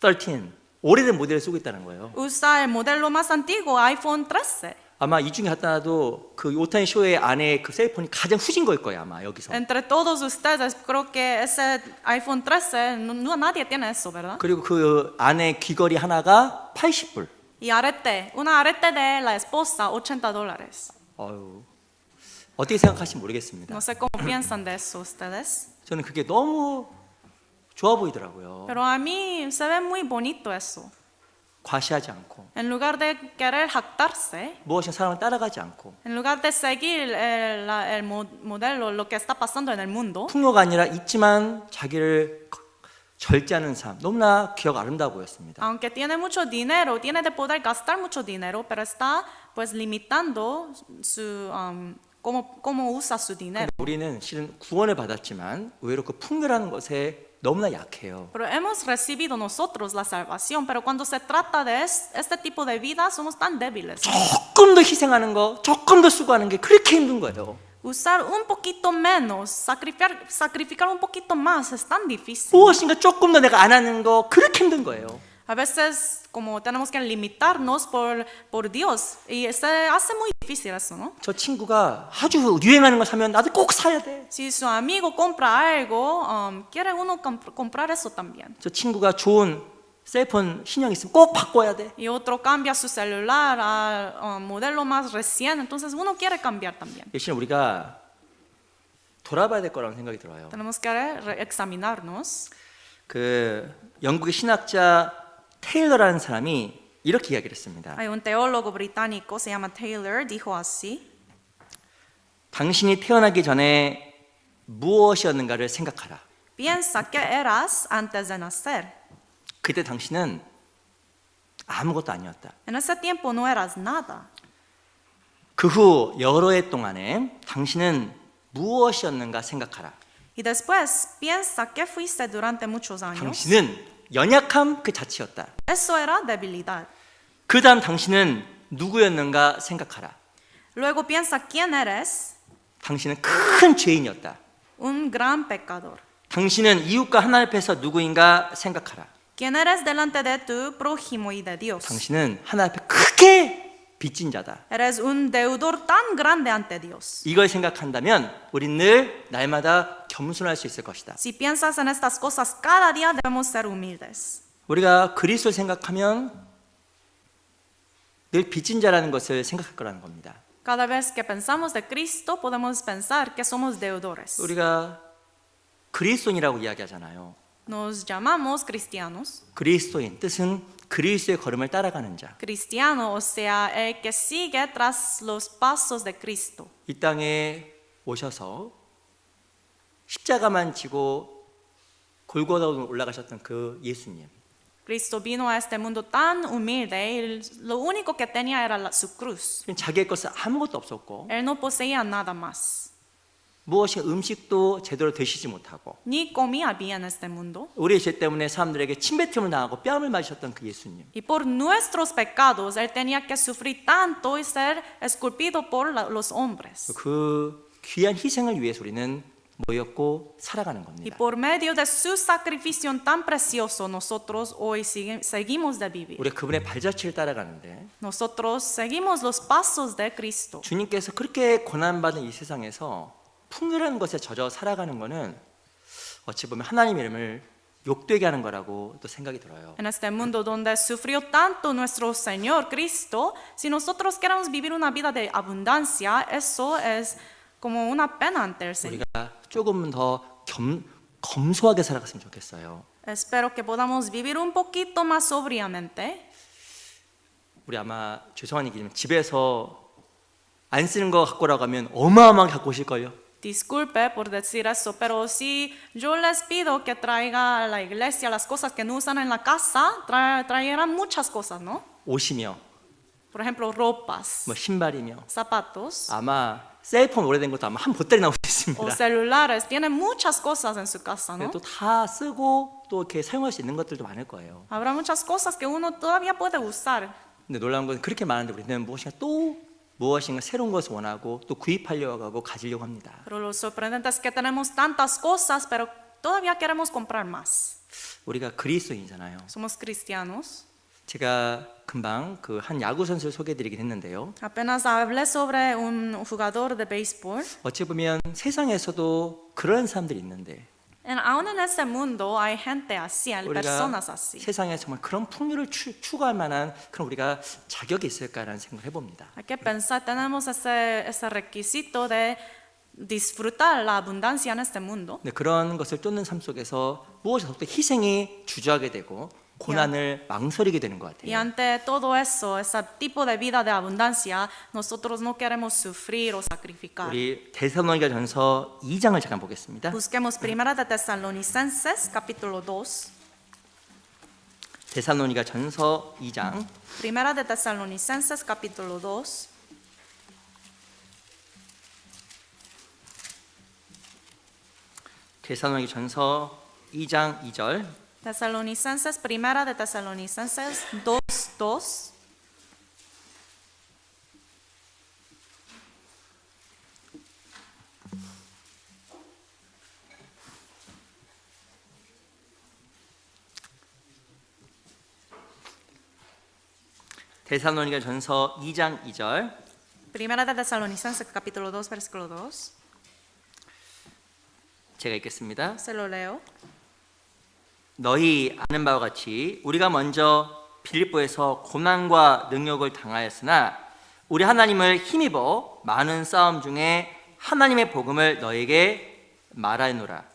13 오래된 모델을 쓰고 있다는 거예요. usa el modelo más antiguo, iPhone 13. 아마 이 중에 하나도 그 오타니 쇼의 아내의 그 셀폰이 가장 후진 거일 거예요 아마 여기서. Entre todos ustedes, creo que ese iPhone 13, nadie tiene eso, ¿verdad? 그리고 그 아내 귀걸이 하나가 80불. Y arete, una arete de la esposa, $80. 어유 어떻게 생각하실지 모르겠습니다. No sé cómo piensan de eso ustedes, 저는 그게 너무 좋아 보이더라고요. pero a mí se ve muy bonito eso. 과시하지 않고 En lugar de querer jactarse, 무엇이나 사람을 따라가지 않고 en lugar de seguir el modelo, lo que está pasando en el mundo, 풍요가 아니라 있지만 자기를 절제하는 삶 너무나 귀하고 아름다워 보였습니다. aunque tiene mucho dinero, tiene de poder gastar mucho dinero, pero está pues limitando su cómo usa su dinero. 우리는 실은 구원을 받았지만 의외로 그 풍요라는 것에 너무나 약해요. Pero hemos recibido nosotros la salvación, pero cuando se trata de este tipo de vida somos tan débiles. 조금 더 희생하는 거, 조금 더 수고하는 게 그렇게 힘든 거예요. Usar un poquito menos, sacrificar un poquito más es tan difícil. 무엇인가 조금 더 내가 안 하는 거 그렇게 힘든 거예요. A veces como tenemos que limitarnos por Dios y se hace muy difícil eso, ¿no? 저 친구가 아주 유행하는 거 사면 나도 꼭 사야 돼. Si su amigo compra algo, quiere uno comprar eso también. 저 친구가 좋은 셀폰 신형 있으면 꼭 바꿔야 돼. Y otro cambia su celular a modelo más recién, entonces uno quiere cambiar también. 대신 우리가 돌아봐야 될 거라는 생각이 들어요. Tenemos que examinarnos. 그 영국의 신학자 테일러라는 사람이 이렇게 이야기를 했습니다. Hay un teólogo británico, se llama Taylor, dijo así: 당신이 태어나기 전에 무엇이었는가를 생각하라. Piensa qué eras antes de nacer. 그때 당신은 아무것도 아니었다. En ese tiempo no eras nada. 그 후 여러 해 동안에 당신은 무엇이었는가 생각하라. Y después piensa qué fuiste durante muchos años. 당신은 연약함 그 자체였다. Eso era debilidad. 그 다음 당신은 누구였는가 생각하라. Luego piensa quién eres, 당신은 큰 죄인이었다. un gran pecador. 당신은 이웃과 하나님 앞에서 누구인가 생각하라. Quién eres delante de tu prójimo y de Dios. 당신은 하나님 앞에 크게 빚진 자다. Eres un deudor tan grande ante Dios. 이걸 생각한다면 우린 늘 날마다 겸손할 수 있을 것이다. Si piensas en estas cosas, cada día debemos ser humildes. 우리가 그리스도를 생각하면 늘 빚진 자라는 것을 생각할 거라는 겁니다. Cada vez que pensamos de Cristo, podemos pensar que somos deudores. 우리가 그리스도인이라고 이야기하잖아요. Nos llamamos cristianos. 그리스도인 뜻은 그리스도의 걸음을 따라가는 자. Cristiano, o sea, el que sigue tras los pasos de Cristo. 이 땅에 오셔서 십자가만 지고 골고다로 올라가셨던 그 예수님. Cristo vino a este mundo tan humilde y lo único que tenía era su cruz. 자기의 것은 아무것도 없었고 Él no poseía nada más. 무엇이 음식도 제대로 드시지 못하고 Ni comía bien en este mundo. 우리의 죄 때문에 사람들에게 침뱉음을 당하고 뺨을 맞으셨던 그 예수님. Y por nuestros pecados, Él tenía que sufrir tanto y ser esculpido por los hombres. 그 귀한 희생을 위해서 우리는 모였고 살아가는 Y 겁니다. por medio de su sacrificio tan precioso, nosotros hoy seguimos de vivir. 우리가 그분의 발자취를 따라가는데 Nosotros seguimos los pasos de Cristo. 주님께서 그렇게 고난받은 이 세상에서 풍요라는 것에 젖어 살아가는 것은 어찌 보면 하나님 이름을 욕되게 하는 거라고 또 생각이 들어요. En este mundo donde sufrió tanto nuestro Señor Cristo, si nosotros queremos vivir una vida de abundancia, eso es como una pena ante el Señor. 우리가 조금 더 검소하게 살아갔으면 좋겠어요. Espero que podamos vivir un poquito más sobriamente. 우리 아마 죄송한 얘기지만 집에서 안 쓰는 거 갖고 오라고 하면 어마어마하게 갖고 오실걸요. Disculpe por decir eso, pero si yo les pido que traiga a la iglesia las cosas que no usan en la casa, traerán muchas cosas, ¿no? 옷이며 Por ejemplo, ropas, 뭐 신발이며 zapatos 아마 셀폰 오래된 것도 아마 한 보따리 나올 수 o 있습니다. celulares. Tienen muchas cosas en su casa, ¿no? 또 다 쓰고 또 이렇게 사용할 수 있는 것들도 많을 거예요. Habrá muchas cosas que uno todavía puede usar. 근데 놀라운 건 그렇게 많은데 우리는 무엇인가 새로운 것을 원하고 또 구입하려고 하고 가지려고 합니다. Pero lo sorprendente es que tenemos tantas cosas, pero todavía queremos comprar más. 우리가 그리스도인이잖아요. Somos cristianos. 제가 금방 그 한 야구 선수를 소개해드리긴 했는데요. Apenas hablé sobre un jugador de béisbol. 어찌 보면 세상에서도 그런 사람들이 있는데 Aún en este mundo hay gente así, hay 우리가 personas así. 세상에 정말 그런 풍요를 추구할 만한 그런 우리가 자격이 있을까라는 생각을 해봅니다. Hay que pensar, tenemos ese requisito de disfrutar la abundancia en este mundo. 근데 그런 것을 쫓는 삶 속에서 무엇이 더욱더 희생이 주저하게 되고 고난을 망설이게 되는 것 Y 같아요. ante todo eso, ese tipo de vida de abundancia, nosotros no queremos sufrir o sacrificar. 우리 데살로니가전서 2장을 잠깐 보겠습니다. Busquemos Primera de Tesalonicenses, capítulo 2. 데살로니가전서 2장 Primera de Tesalonicenses, capítulo 2. 데살로니가전서 2장 2절. Tesalonicenses, primera de Tesalonicenses 2:2. 데살로니가전서 2장 2절. Primera de Tesalonicenses capítulo 2 versículo 2. 제가 읽겠습니다. Se lo leo. 너희 아는 바와 같이 우리가 먼저 빌립보에서 고난과 능력을 당하였으나 우리 하나님을 힘입어 많은 싸움 중에 하나님의 복음을 너에게 말하노라.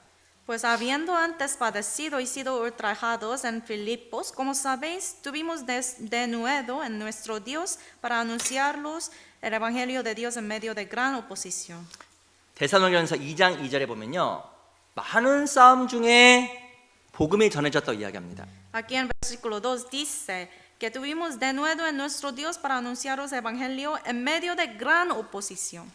Pues habiendo antes padecido y sido ultrajados en Filipos, como sabéis, tuvimos denuedo en nuestro Dios para anunciarlos el evangelio de Dios en medio de gran oposición. 데살로니가전서 2장 2절에 보면요, 많은 싸움 중에 복음이 전해졌다고 이야기합니다. Aquí en versículo 2 dice que tuvimos denuedo en nuestro Dios para anunciaros el evangelio en medio de gran oposición.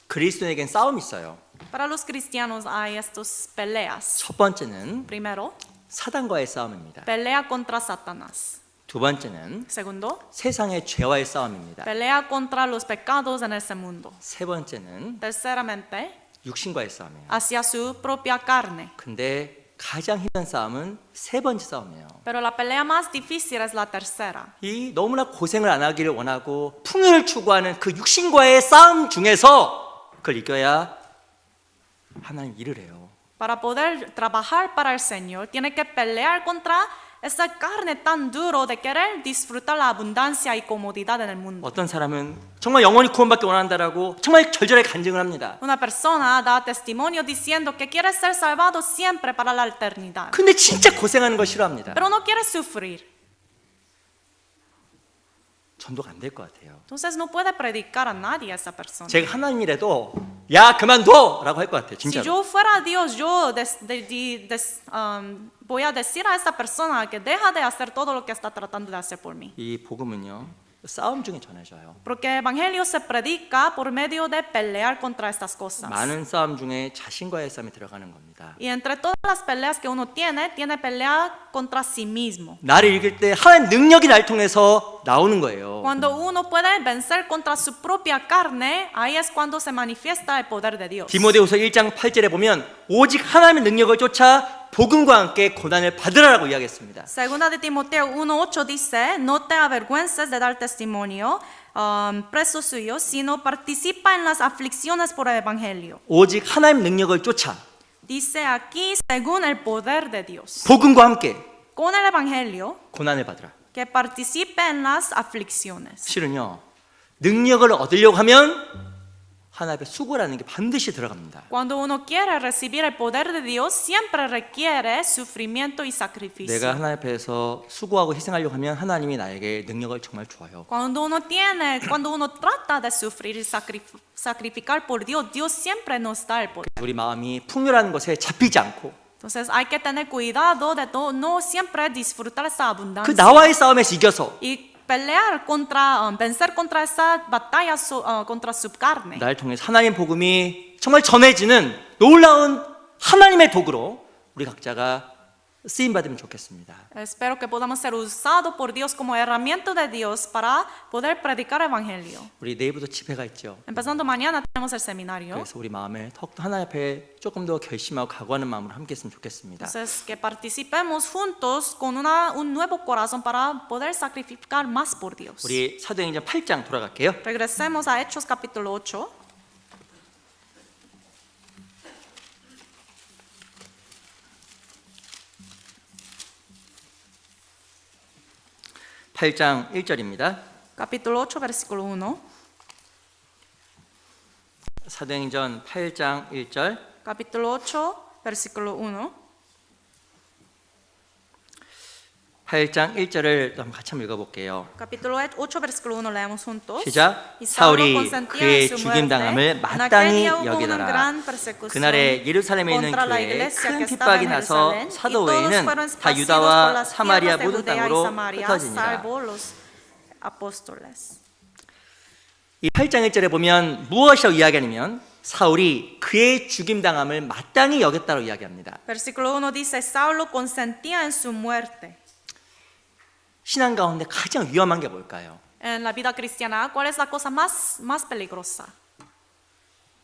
그리스도인에겐 싸움이 있어요. Para los cristianos hay estas peleas. 첫 번째는 Primero, 사단과의 싸움입니다. pelea contra Satanás. 두 번째는 Segundo, 세상의 죄와의 싸움입니다. pelea contra los pecados en este mundo. 세 번째는 Terceramente, 육신과의 싸움이에요. hacia su propia carne. 근데 가장 힘든 싸움은 세 번째 싸움이에요. Pero la pelea más difícil es la tercera. 이 너무나 고생을 안 하기를 원하고 풍요를 추구하는 그 육신과의 싸움 중에서 그걸 이겨야 하나님 일을 해요. Para poder trabajar para el Señor, tiene que pelear contra esa carne tan duro de querer disfrutar la abundancia y comodidad en el mundo. 어떤 사람은 정말 영원히 구원받기 원한다라고 정말 절절하게 간증을 합니다. Una persona da testimonio diciendo que quiere ser salvado siempre para la eternidad, 근데 진짜 고생하는 걸 싫어합니다. pero no quiere sufrir. 전도가 안 될 것 같아요. Entonces no puede predicar a nadie a esa persona. 제가 하나님이라도 야 그만둬라고 할 것 같아요. Si 진짜로. yo fuera Dios, yo voy a decir a esa persona que deja de hacer todo lo que está tratando de hacer por mí. 이 복음은요 싸움 중에 전해져요. Porque el evangelio se predica por medio de pelear contra estas cosas. 많은 싸움 중에 자신과의 싸움이 들어가는 겁니다. Y entre todas las peleas que uno tiene pelea contra sí mismo. 나를 이길 때 하나님 능력이 날 통해서 나오는 거예요. Cuando uno puede vencer contra su propia carne, ahí es cuando se manifiesta el poder de Dios. 디모데후서 1장 8절에 보면 오직 하나님의 능력을 쫓아 복음과 함께 고난을 받으라라고 이야기했습니다. Segunda de Timoteo 1:8 dice, no te avergüences de dar testimonio preso suyo, sino participa en las aflicciones por el evangelio. 오직 하나님의 능력을 쫓아 Dice aquí, según el poder de Dios, 복음과 함께 con el evangelio, 고난을 받으라. que participe en las aflicciones. 실은요 능력을 얻으려고 하면 하나님의 수고라는 게 반드시 들어갑니다. Cuando uno quiere recibir el poder de Dios, siempre requiere sufrimiento y sacrificio. 내가 하나님 앞에서 수고하고 희생하려고 하면 하나님이 나에게 능력을 정말 줘요. Cuando uno trata de sufrir y sacrificar por Dios, Dios siempre nos da el poder. 우리 마음이 풍요라는 것에 잡히지 않고 Entonces hay que tener cuidado de no siempre disfrutar esa 그 abundancia 나와의 싸움에서 이겨서 y pelear vencer contra esa batalla contra su carne. 날 통해서 하나님 복음이 정말 전해지는 놀라운 하나님의 도구로 우리 각자가 쓰임 받으면 좋겠습니다. Espero que podamos ser usados por Dios como herramienta de Dios para poder predicar el evangelio. 우리 내일부터 집회가 있죠. Empezando mañana tenemos el seminario. 그래서 우리 마음에 더욱더 하나님 앞에 조금 더 결심하고 각오하는 마음으로 함께 했으면 좋겠습니다. Entonces que participemos juntos con un nuevo corazón para poder sacrificar más por Dios. 우리 사도행전 8장 돌아갈게요. Regresemos a Hechos capítulo 8. 8장 1절입니다. Capítulo 8, versículo 1. 사도행전 8장 1절. Capítulo 8, versículo 1. 8장 1절을 한번 같이 한번 읽어볼게요. Capítulo 8, versículo 1 leemos juntos. 시작. Y 사울이 Saulo consentía 그의 en su 죽임 당함을 muerte. En aquel 마땅히 día hubo una 여기더라. gran persecución 그날에 예루살렘에 있는 contra la 교회에 iglesia 큰 que estaba 핍박이 en 나서 Jerusalén, y 사도 todos 외에는 fueron 다 esparcidos por 유다와 las 사마리아 tierras de 모든 Judea y 땅으로 Samaria, 흩어지니라. salvo los apóstoles. 이 8장 1절에 보면 무엇이라고 이야기하냐면 사울이 그의 죽임당함을 마땅히 여겼다고 이야기합니다. Versículo 1 dice, Saulo consentía en su muerte. 신앙 가운데 가장 위험한 게 뭘까요? En la vida cristiana, ¿cuál es la cosa más peligrosa?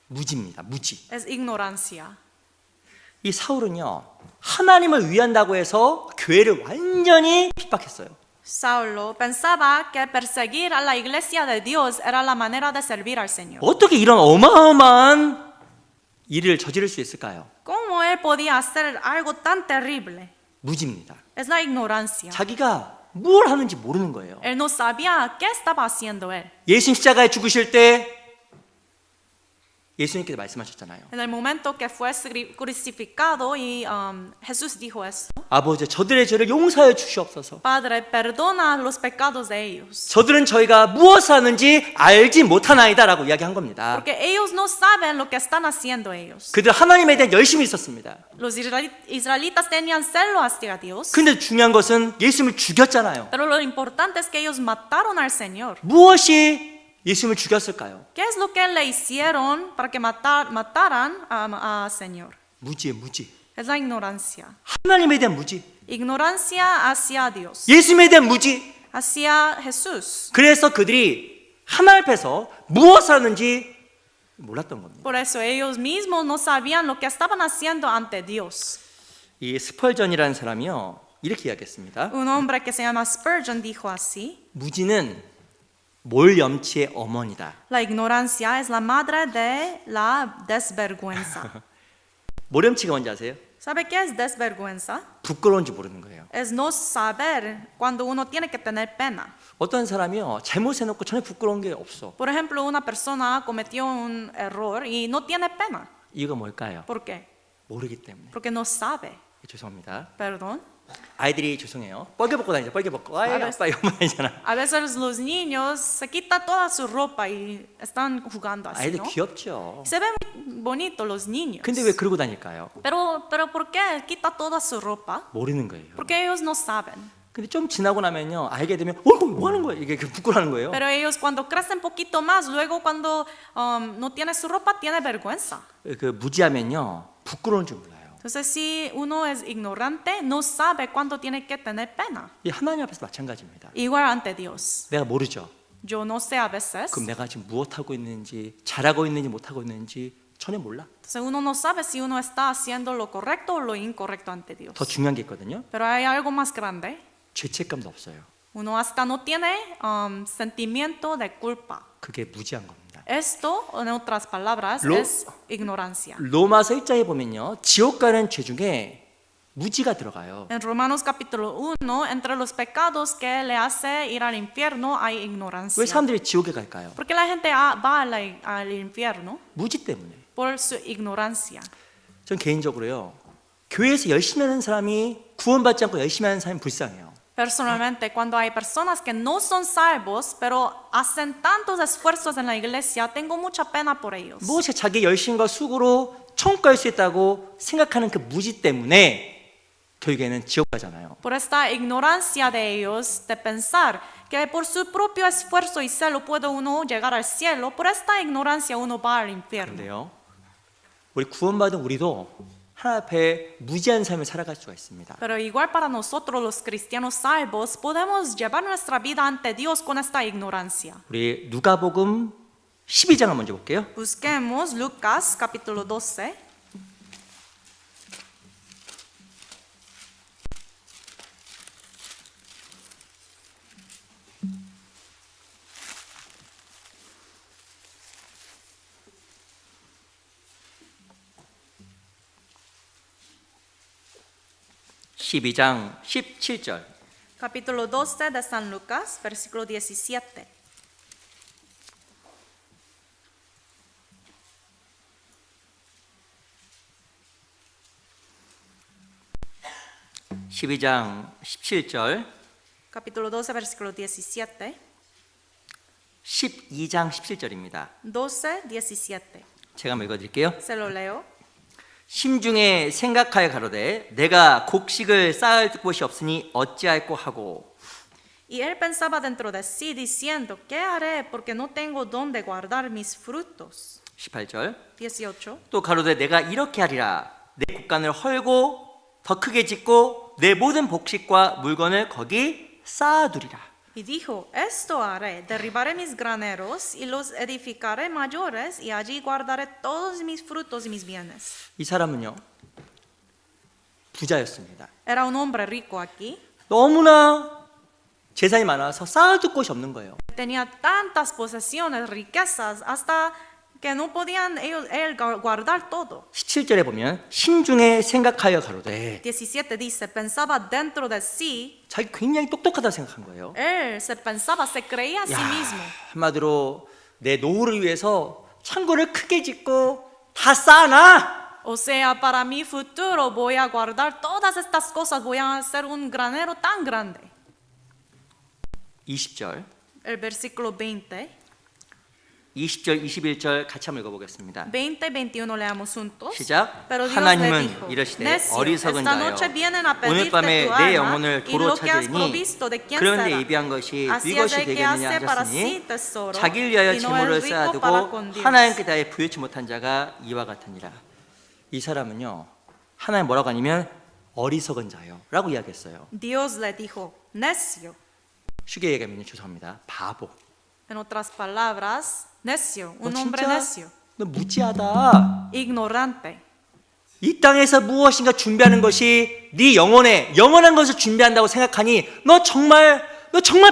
무지입니다. 무지. Es ignorancia. 이 사울은요, 하나님을 위한다고 해서 교회를 완전히 핍박했어요. Saulo pensaba que perseguir a la iglesia de Dios era la manera de servir al Señor. 어떻게 이런 어마어마한 일을 저지를 수 있을까요? ¿Cómo él podía hacer algo tan terrible? 무지입니다. Es la ignorancia. 자기가 뭘 하는지 모르는 거예요. Él no sabía qué estaba haciendo él. 예수님 십자가에 죽으실 때 예수님께서 말씀하셨잖아요. En el momento que fue crucificado y Jesús dijo esto, 아버지, 저들의 죄를 용서하여 주시옵소서. Padre, perdona los pecados de ellos, 저들은 저희가 무엇을 하는지 알지 못하나이다라고 이야기한 겁니다. porque ellos no saben lo que están haciendo ellos. 그들 하나님에 대한 열심이 있었습니다. Los israelitas tenían celo hacia Dios, 근데 중요한 것은 예수님을 죽였잖아요. pero lo importante es que ellos mataron al Señor. 무엇이 예수님을 죽였을까요? ¿Qué es lo que le hicieron para que mataran a Señor? 무지예요, 무지. Es la ignorancia. 하나님에 대한 무지. Ignorancia hacia Dios, 예수님에 대한 무지. hacia Jesús. 그래서 그들이 하나님 앞에서 무엇을 하는지 몰랐던 겁니다. Por eso ellos mismos no sabían lo que estaban haciendo ante Dios. 이 스펄전이라는 사람이요, 이렇게 이야기했습니다. Un hombre que se llama Spurgeon dijo así: 무지는 몰염치의 어머니다. La ignorancia es la madre de la desvergüenza. 몰염치가 뭔지 아세요? ¿Sabe qué es desvergüenza? 부끄러운지 모르는 거예요. Es no saber cuando uno tiene que tener pena. 어떤 사람이요, 잘못해놓고 전혀 부끄러운 게 없어. Por ejemplo, una persona cometió un error y no tiene pena. 이유가 뭘까요? ¿Por qué? 모르기 때문에. Porque no sabe. 죄송합니다. Perdón. 아이들이 죄송해요. 뻘개 벗고 다니죠. 뻘개 벗고. 아이 알았어. 아빠 이거 다니잖아. A veces los niños se quitan toda su ropa y están jugando así, 아이들 ¿no? 귀엽죠. Se ven bonitos los niños. 근데 왜 그러고 다닐까요? Pero ¿por qué quita toda su ropa? 모르는 거예요. Porque ellos no saben. 근데 좀 지나고 나면요, 알게 되면 뭐 하는 거예요? 이게 부끄러워하는 거예요. Pero ellos cuando crecen poquito más, luego cuando no tiene su ropa, tiene vergüenza. 그 무지하면요, 부끄러운 줄 몰라요. Entonces, si uno es ignorante, no sabe cuándo tiene que tener pena. 이 하나님 앞에서 마찬가지입니다. Igual ante Dios. 내가 모르죠. Yo no sé a veces. 그럼 내가 지금 무엇 하고 있는지, 잘하고 있는지 못하고 있는지 전혀 몰라. Entonces, uno no sabe si uno está haciendo lo correcto o lo incorrecto ante Dios. 더 중요한 게 있거든요. Pero hay algo más grande. 죄책감도 없어요. Uno hasta no tiene sentimiento de culpa. 그게 무지한 겁니다. Esto, en otras palabras, es ignorancia. 로마서 1장에 보면요, 지옥 가는 죄 중에 무지가 들어가요. En Romanos capítulo 1, entre los pecados que le hace ir al infierno hay ignorancia. 왜 사람들이 지옥에 갈까요? ¿Por qué la gente va al infierno? 무지 때문에. Por su ignorancia. 전 개인적으로요, 교회에서 열심히 하는 사람이 구원받지 않고 열심히 하는 사람이 불쌍해요. Personalmente, cuando hay personas que no son salvos, pero hacen tantos esfuerzos en la iglesia, tengo mucha pena por ellos. 무엇이 자기 열심과 수고로 천국 갈 수 있다고 생각하는 그 무지 때문에 결국에는 지옥 가잖아요. Por esta ignorancia de ellos, de pensar que por su propio esfuerzo y celo puede uno llegar al cielo, por esta ignorancia uno va al infierno. 그런데요, 우리 구원받은 우리도 하나님 앞에 무지한 삶을 살아갈 수가 있습니다. Pero igual para nosotros los cristianos salvos, podemos llevar nuestra vida ante Dios con esta ignorancia. 우리 누가복음 12장을 먼저 볼게요. Busquemos Lucas capítulo 12. (12장 17절) Capítulo 12 de San Lucas, versículo 17. (12장 17절) Capítulo 12, versículo 17. 12장 17절입니다. 12, 17. 제가 한번 읽어드릴게요. Se lo leo. 심중에 생각하여 가로되 내가 곡식을 쌓을 곳이 없으니 어찌할꼬 하고 Y él pensaba dentro de sí, diciendo, ¿qué haré? Porque no tengo dónde guardar mis frutos. 18절. 18. 또 가로되 내가 이렇게 하리라. 내 곳간을 헐고 더 크게 짓고 내 모든 복식과 물건을 거기 쌓아두리라. Y dijo, esto haré, derribaré mis graneros y los edificaré mayores y allí guardaré todos mis frutos y mis bienes. 이 사람은요, 부자였습니다. Era un hombre rico aquí. 너무나 재산이 많아서 쌓아둘 곳이 없는 거예요. Tenía tantas posesiones, riquezas, hasta que no podían él guardar todo. 17절에 보면 신중에 생각하여 가로되 17 dice, pensaba dentro de sí, 자기 굉장히 똑똑하다 생각한 거예요. él se pensaba, se creía a sí mismo. 한마디로 내 노후를 위해서 창고를 크게 짓고 다 쌓아놔. O sea, para mi futuro voy a guardar todas estas cosas, voy a hacer un granero tan grande. 20절, El versículo 20, 20절, 21절 같이 한번 읽어보겠습니다. 20 y 21 leamos juntos. 시작. Pero Dios le 하나님은 dijo, 이르시되 necio, 어리석은 esta 자여 noche vienen a 오늘 pedirte 밤에 tu 내 alma 영혼을 y 도로 lo que has 찾으리니 provisto de quién 그런데 será. 예비한 것이 Así 이것이 es de que 되겠느냐 hace para 하셨으니 sí tesoro 자기를 위하여 y no 재물을 es rico para 쌓아두고 con Dios. 하나님께 다해 부여치 못한 자가 이와 같으니라. 이 사람은요, 하나님 뭐라고 하냐면 어리석은 자요 라고 이야기했어요. Dios le dijo, necio. 쉽게 얘기하면 죄송합니다, 바보. En otras palabras, necio, 너 un hombre 진짜 necio, 너 무지하다. ignorante. 이 땅에서 무엇인가 준비하는 것이 네 영원한 것을 준비한다고 생각하니 너 정말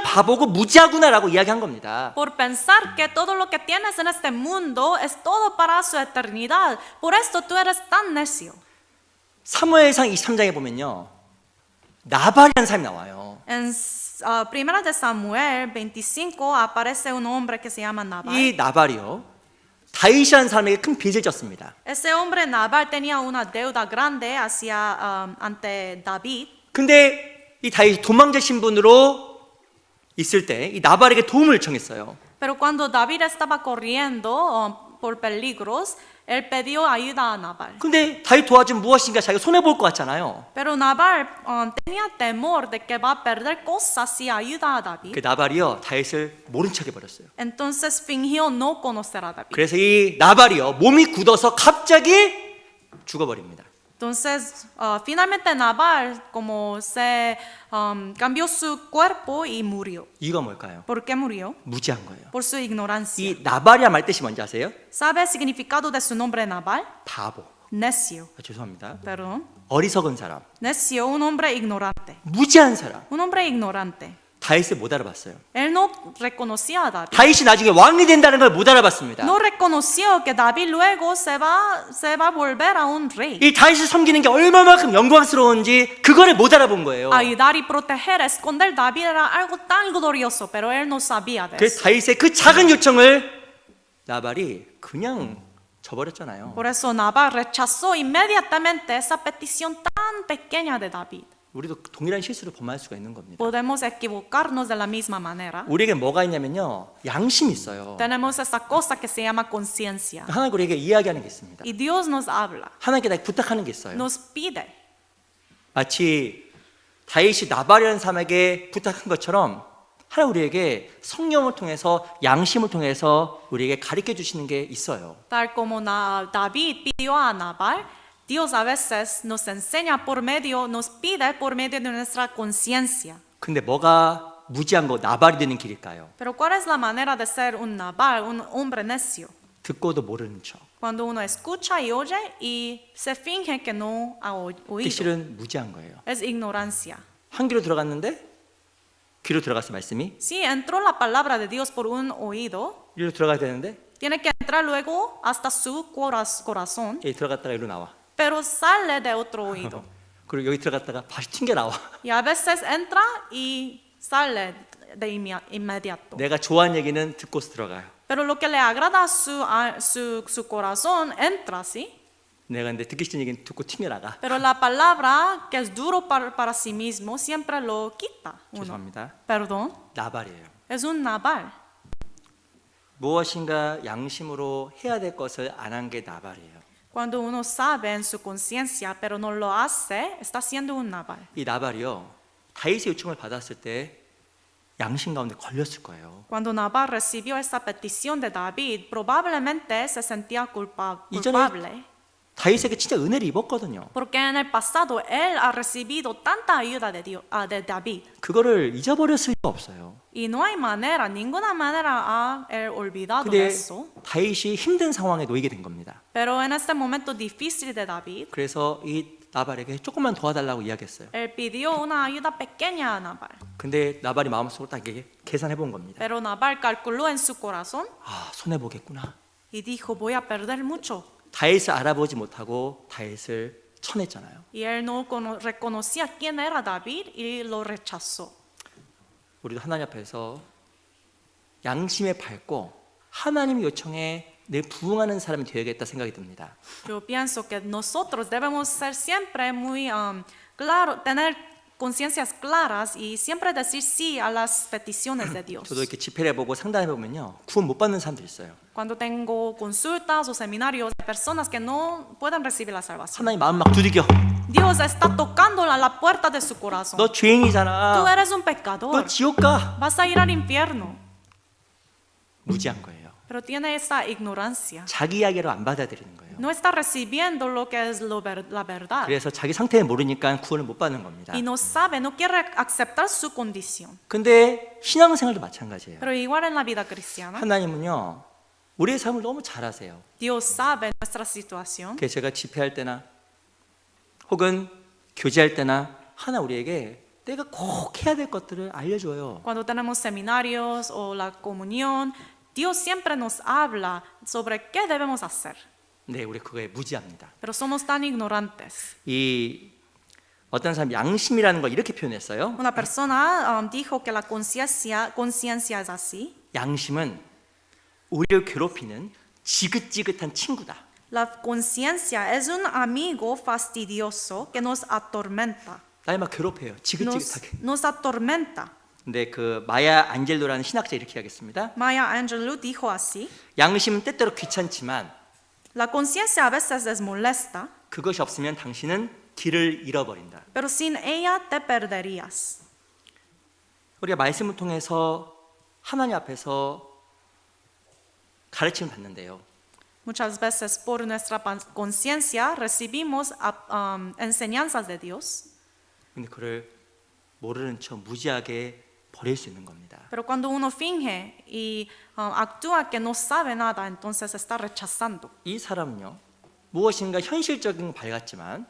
바보고 무지하구나라고 이야기한 겁니다. Por pensar que todo lo que tienes en este mundo es todo para su eternidad. Por esto tú eres tan necio. 사무엘상 23장에 보면요, 나발이라는 사람이 나와요. En Primera de Samuel 25 aparece un hombre que se llama Nabal. 이 나발이요, 다윗이라는 사람에게 큰 빚을 졌습니다. Ese hombre Nabal tenía una deuda grande ante David. 근데 이 다윗이 도망자 신분으로 있을 때 이 나발에게 도움을 청했어요. Pero cuando David estaba corriendo por peligros, él pidió ayuda a Nabal. 근데 다윗 도와주면 무엇인가 자기가 손해볼 것 같잖아요. Pero Nabal tenía temor de que va a perder cosas si ayuda a David. 그 나발이요, 다윗을 모른 척 해버렸어요. Entonces fingió no conocer a David. 그래서 이 나발이요, 몸이 굳어서 갑자기 죽어버립니다. Entonces, finalmente Nabal como se cambió su cuerpo y murió. 이유가 뭘까요? ¿Por qué murió? 무지한 거예요. Por su ignorancia. 이 나발이란 말 뜻이 뭔지 아세요? ¿Sabe el significado de su nombre Nabal? 바보. Necio. 죄송합니다. Perdón. 어리석은 사람, Necio, un hombre ignorante. 무지한 사람. Un hombre ignorante. 다윗을 못 알아봤어요. Él no reconocía a David. 다윗이 나중에 왕이 된다는 걸 못 알아봤습니다. No reconoció que David luego se va a volver a un rey. 이 다윗을 섬기는 게 얼마만큼 영광스러운지 그거를 못 알아본 거예요. Ayudar y proteger, esconder David era algo tan glorioso, pero él no sabía de 그래서 eso. 다윗의 그 작은 요청을 나발이 그냥 저버렸잖아요. Por eso Nabal rechazó inmediatamente esa petición tan pequeña de David. 우리도 동일한 실수를 범할 수가 있는 겁니다. Podemos equivocarnos de la misma manera. 우리에게 뭐가 있냐면요, 양심이 있어요. Tenemos esa cosa que se llama conciencia. 하나님 우리에게 이야기하는 게 있습니다. Y Dios nos habla, 하나님께 나 부탁하는 게 있어요. nos pide. 마치 다윗이 나발이라는 사람에게 부탁한 것처럼 하나님 우리에게 성령을 통해서 양심을 통해서 우리에게 가르쳐 주시는 게 있어요. Tal como David pidió a Nabal, Dios a veces nos enseña nos pide por medio de nuestra conciencia. 근데 뭐가 무지한 거 나발이 되는 길일까요? Pero ¿cuál es la manera de ser un Nabal, un hombre necio? 듣고도 모르는 척. Cuando uno escucha y oye y se finge que no ha 그게 oído. 실은 무지한 거예요. Es ignorancia. 한 귀로 들어갔는데 귀로 들어갔어 말씀이. Si entró la palabra de Dios por un oído, 이리로 들어가야 되는데 tiene que entrar luego hasta su corazón, 여기 들어갔다가 이리로 나와. pero sale de otro oído. 그리고 여기 들어갔다가 다시 튕겨 나와. Y a veces entra y sale de inmediato. 내가 좋아하는 얘기는 듣고서 들어가요. Pero lo que le agrada a su corazón entra, ¿sí? 내가 근데 듣기 싫은 얘기는 듣고 튕겨 나가. Pero la palabra que es duro para sí mismo siempre lo quita uno. 죄송합니다. Perdón, 나발이에요. es un Nabal. 무엇인가 양심으로 해야 될 것을 안 한 게 나발이에요. Cuando uno sabe en su conciencia, pero no lo hace, está siendo un Nabal. 이 나발이요, 다윗의 요청을 받았을 때 양심 가운데 걸렸을 거예요. Cuando Nabal recibió esa petición de David, probablemente se sentía 이전에 culpable. 다윗에게 진짜 은혜를 입었거든요. Porque en el pasado él ha recibido tanta ayuda de Dios, de David. 그거를 잊어버렸을 리가 없어요. Y no hay manera, ninguna manera ha él olvidado 근데 eso. 다윗이 힘든 상황에 놓이게 된 겁니다. Pero en este momento difícil de David, 그래서 이 나발에게 조금만 도와달라고 이야기했어요. él pidió una ayuda pequeña a Nabal. 근데 나발이 마음속으로 딱 이게 계산해 본 겁니다. Pero Nabal calculó en su corazón 아, 손해 보겠구나. y dijo, voy a perder mucho. 다윗을 알아보지 못하고 다윗을 쳐냈잖아요. Y él no reconocía quién era David y lo rechazó. 우리도 하나님 앞에서 양심에 밝고 하나님 요청에 늘 부응하는 사람이 되어야겠다 생각이 듭니다. Yo pienso que nosotros debemos ser siempre muy claro, tener conciencias claras y siempre decir sí a las peticiones de Dios. 저도 이렇게 집회를 해보고 상담해 보면요, 구원 못 받는 사람들 있어요. Cuando tengo consultas o seminarios de personas que no pueden recibir la salvación. 하나님 마음 막 두들겨. Dios está tocando a la puerta de su corazón. 너 Tú 죄인이잖아. eres un 너 pecador. 지옥 가. Vas a ir al infierno. 무지한 거예요. Pero tiene esa ignorancia. 자기 이야기로 안 받아들이는 거예요. No está recibiendo lo que es la verdad. 그래서 자기 상태를 모르니까 구원을 못 받는 겁니다. Y no sabe, no quiere aceptar su condición. 근데 신앙생활도 마찬가지예요. Pero igual en la vida cristiana, 하나님은요, 우리의 삶을 너무 잘 아세요. Dios sabe nuestra situación. 그래서 제가 집회할 때나 혹은 교제할 때나 하나 우리에게 내가 꼭 해야 될 것들을 알려줘요. Cuando tenemos seminarios o la comunión, Dios siempre nos habla sobre qué debemos hacer. 네, 우리 그거에 무지합니다. Pero somos tan ignorantes. 이 어떤 사람 양심이라는 걸 이렇게 표현했어요. Una persona dijo que la conciencia es así. 양심은 우리를 괴롭히는 지긋지긋한 친구다. La conciencia es un amigo fastidioso que nos atormenta. 날 막 괴롭혀요. 지긋지긋하게. Nos atormenta. 근데 그 마야 안젤로라는 신학자 이렇게 하겠습니다. Maya Angelou dijo así: 양심은 때때로 귀찮지만 la conciencia a veces es molesta, 그것이 없으면 당신은 길을 잃어버린다. pero sin ella te perderías. 우리가 말씀을 통해서 하나님 앞에서 가르침을 받는데요. Muchas veces por nuestra conciencia recibimos enseñanzas de Dios, 근데 그를 모르는 척 무지하게 버릴 수 있는 겁니다. pero cuando uno finge y actúa que no sabe nada, entonces está rechazando. 이 사람은요, 무엇인가 현실적인 거 밝았지만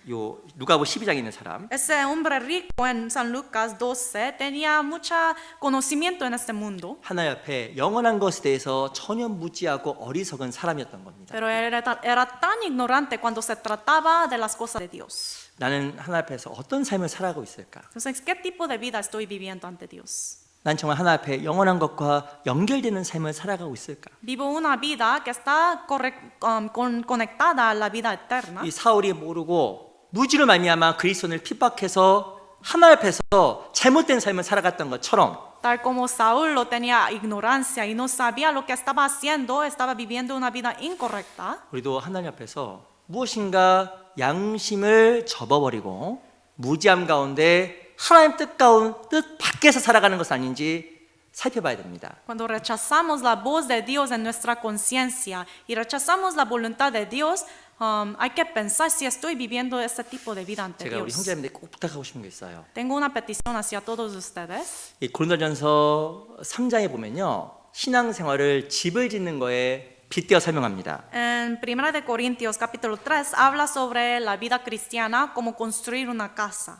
요 누가복음 12장에 있는 사람, Ese hombre rico en San Lucas 12 tenía mucho conocimiento en este mundo, 하나님 앞에 영원한 것에 대해서 전혀 무지하고 어리석은 사람이었던 겁니다. pero era tan ignorante cuando se trataba de las cosas de Dios. 나는 하나님 앞에서 어떤 삶을 살아가고 있을까? Entonces, ¿qué tipo de vida estoy viviendo ante Dios? 난 정말 하나님 앞에 영원한 것과 연결되는 삶을 살아가고 있을까? Vivo una vida que está conectada a la vida eterna. 이 사울이 모르고 무지로 말미암아 그리스도를 핍박해서 하나님 앞에서 잘못된 삶을 살아갔던 것처럼 Tal como Saúl lo tenía ignorancia y no sabía lo que estaba haciendo, estaba viviendo una vida incorrecta. 우리도 하나님 앞에서 무엇인가 양심을 접어버리고 무지함 가운데 하나님 뜻 밖에서 살아가는 것은 아닌지 살펴봐야 됩니다. Cuando rechazamos la voz de Dios en nuestra conciencia y rechazamos la voluntad de Dios, hay que pensar si estoy viviendo este tipo de vida ante 제가 우리 Dios. 형제님들 꼭 부탁하고 싶은 게 있어요. Tengo una petición hacia todos ustedes. 이 고린도전서 3장에 보면요, 신앙생활을 집을 짓는 거에 빗대어 설명합니다. En 1 de Corintios capítulo 3 habla sobre la vida cristiana como construir una casa.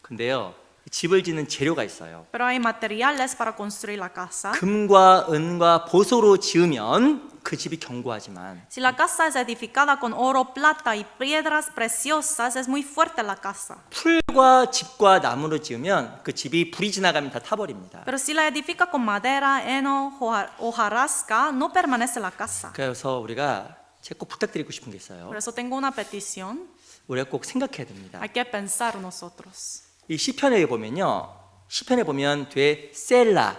근데요, 집을 짓는 재료가 있어요. Pero hay materiales para construir la casa. 금과 은과 보석으로 지으면 그 집이 견고하지만 Si la casa es edificada con oro, plata y piedras preciosas, es muy fuerte la casa. 풀과 집과 나무로 지으면 그 집이 불이 지나가면 다 타버립니다. Pero si la edifica con madera, heno, hojarasca, no permanece la casa. 그래서 우리가 제가 꼭 부탁드리고 싶은 게 있어요. Por eso tengo una petición. 우리가 꼭 생각해야 됩니다. Hay que pensar nosotros. 이 시편에 보면요, 시편에 보면 뒤에 셀라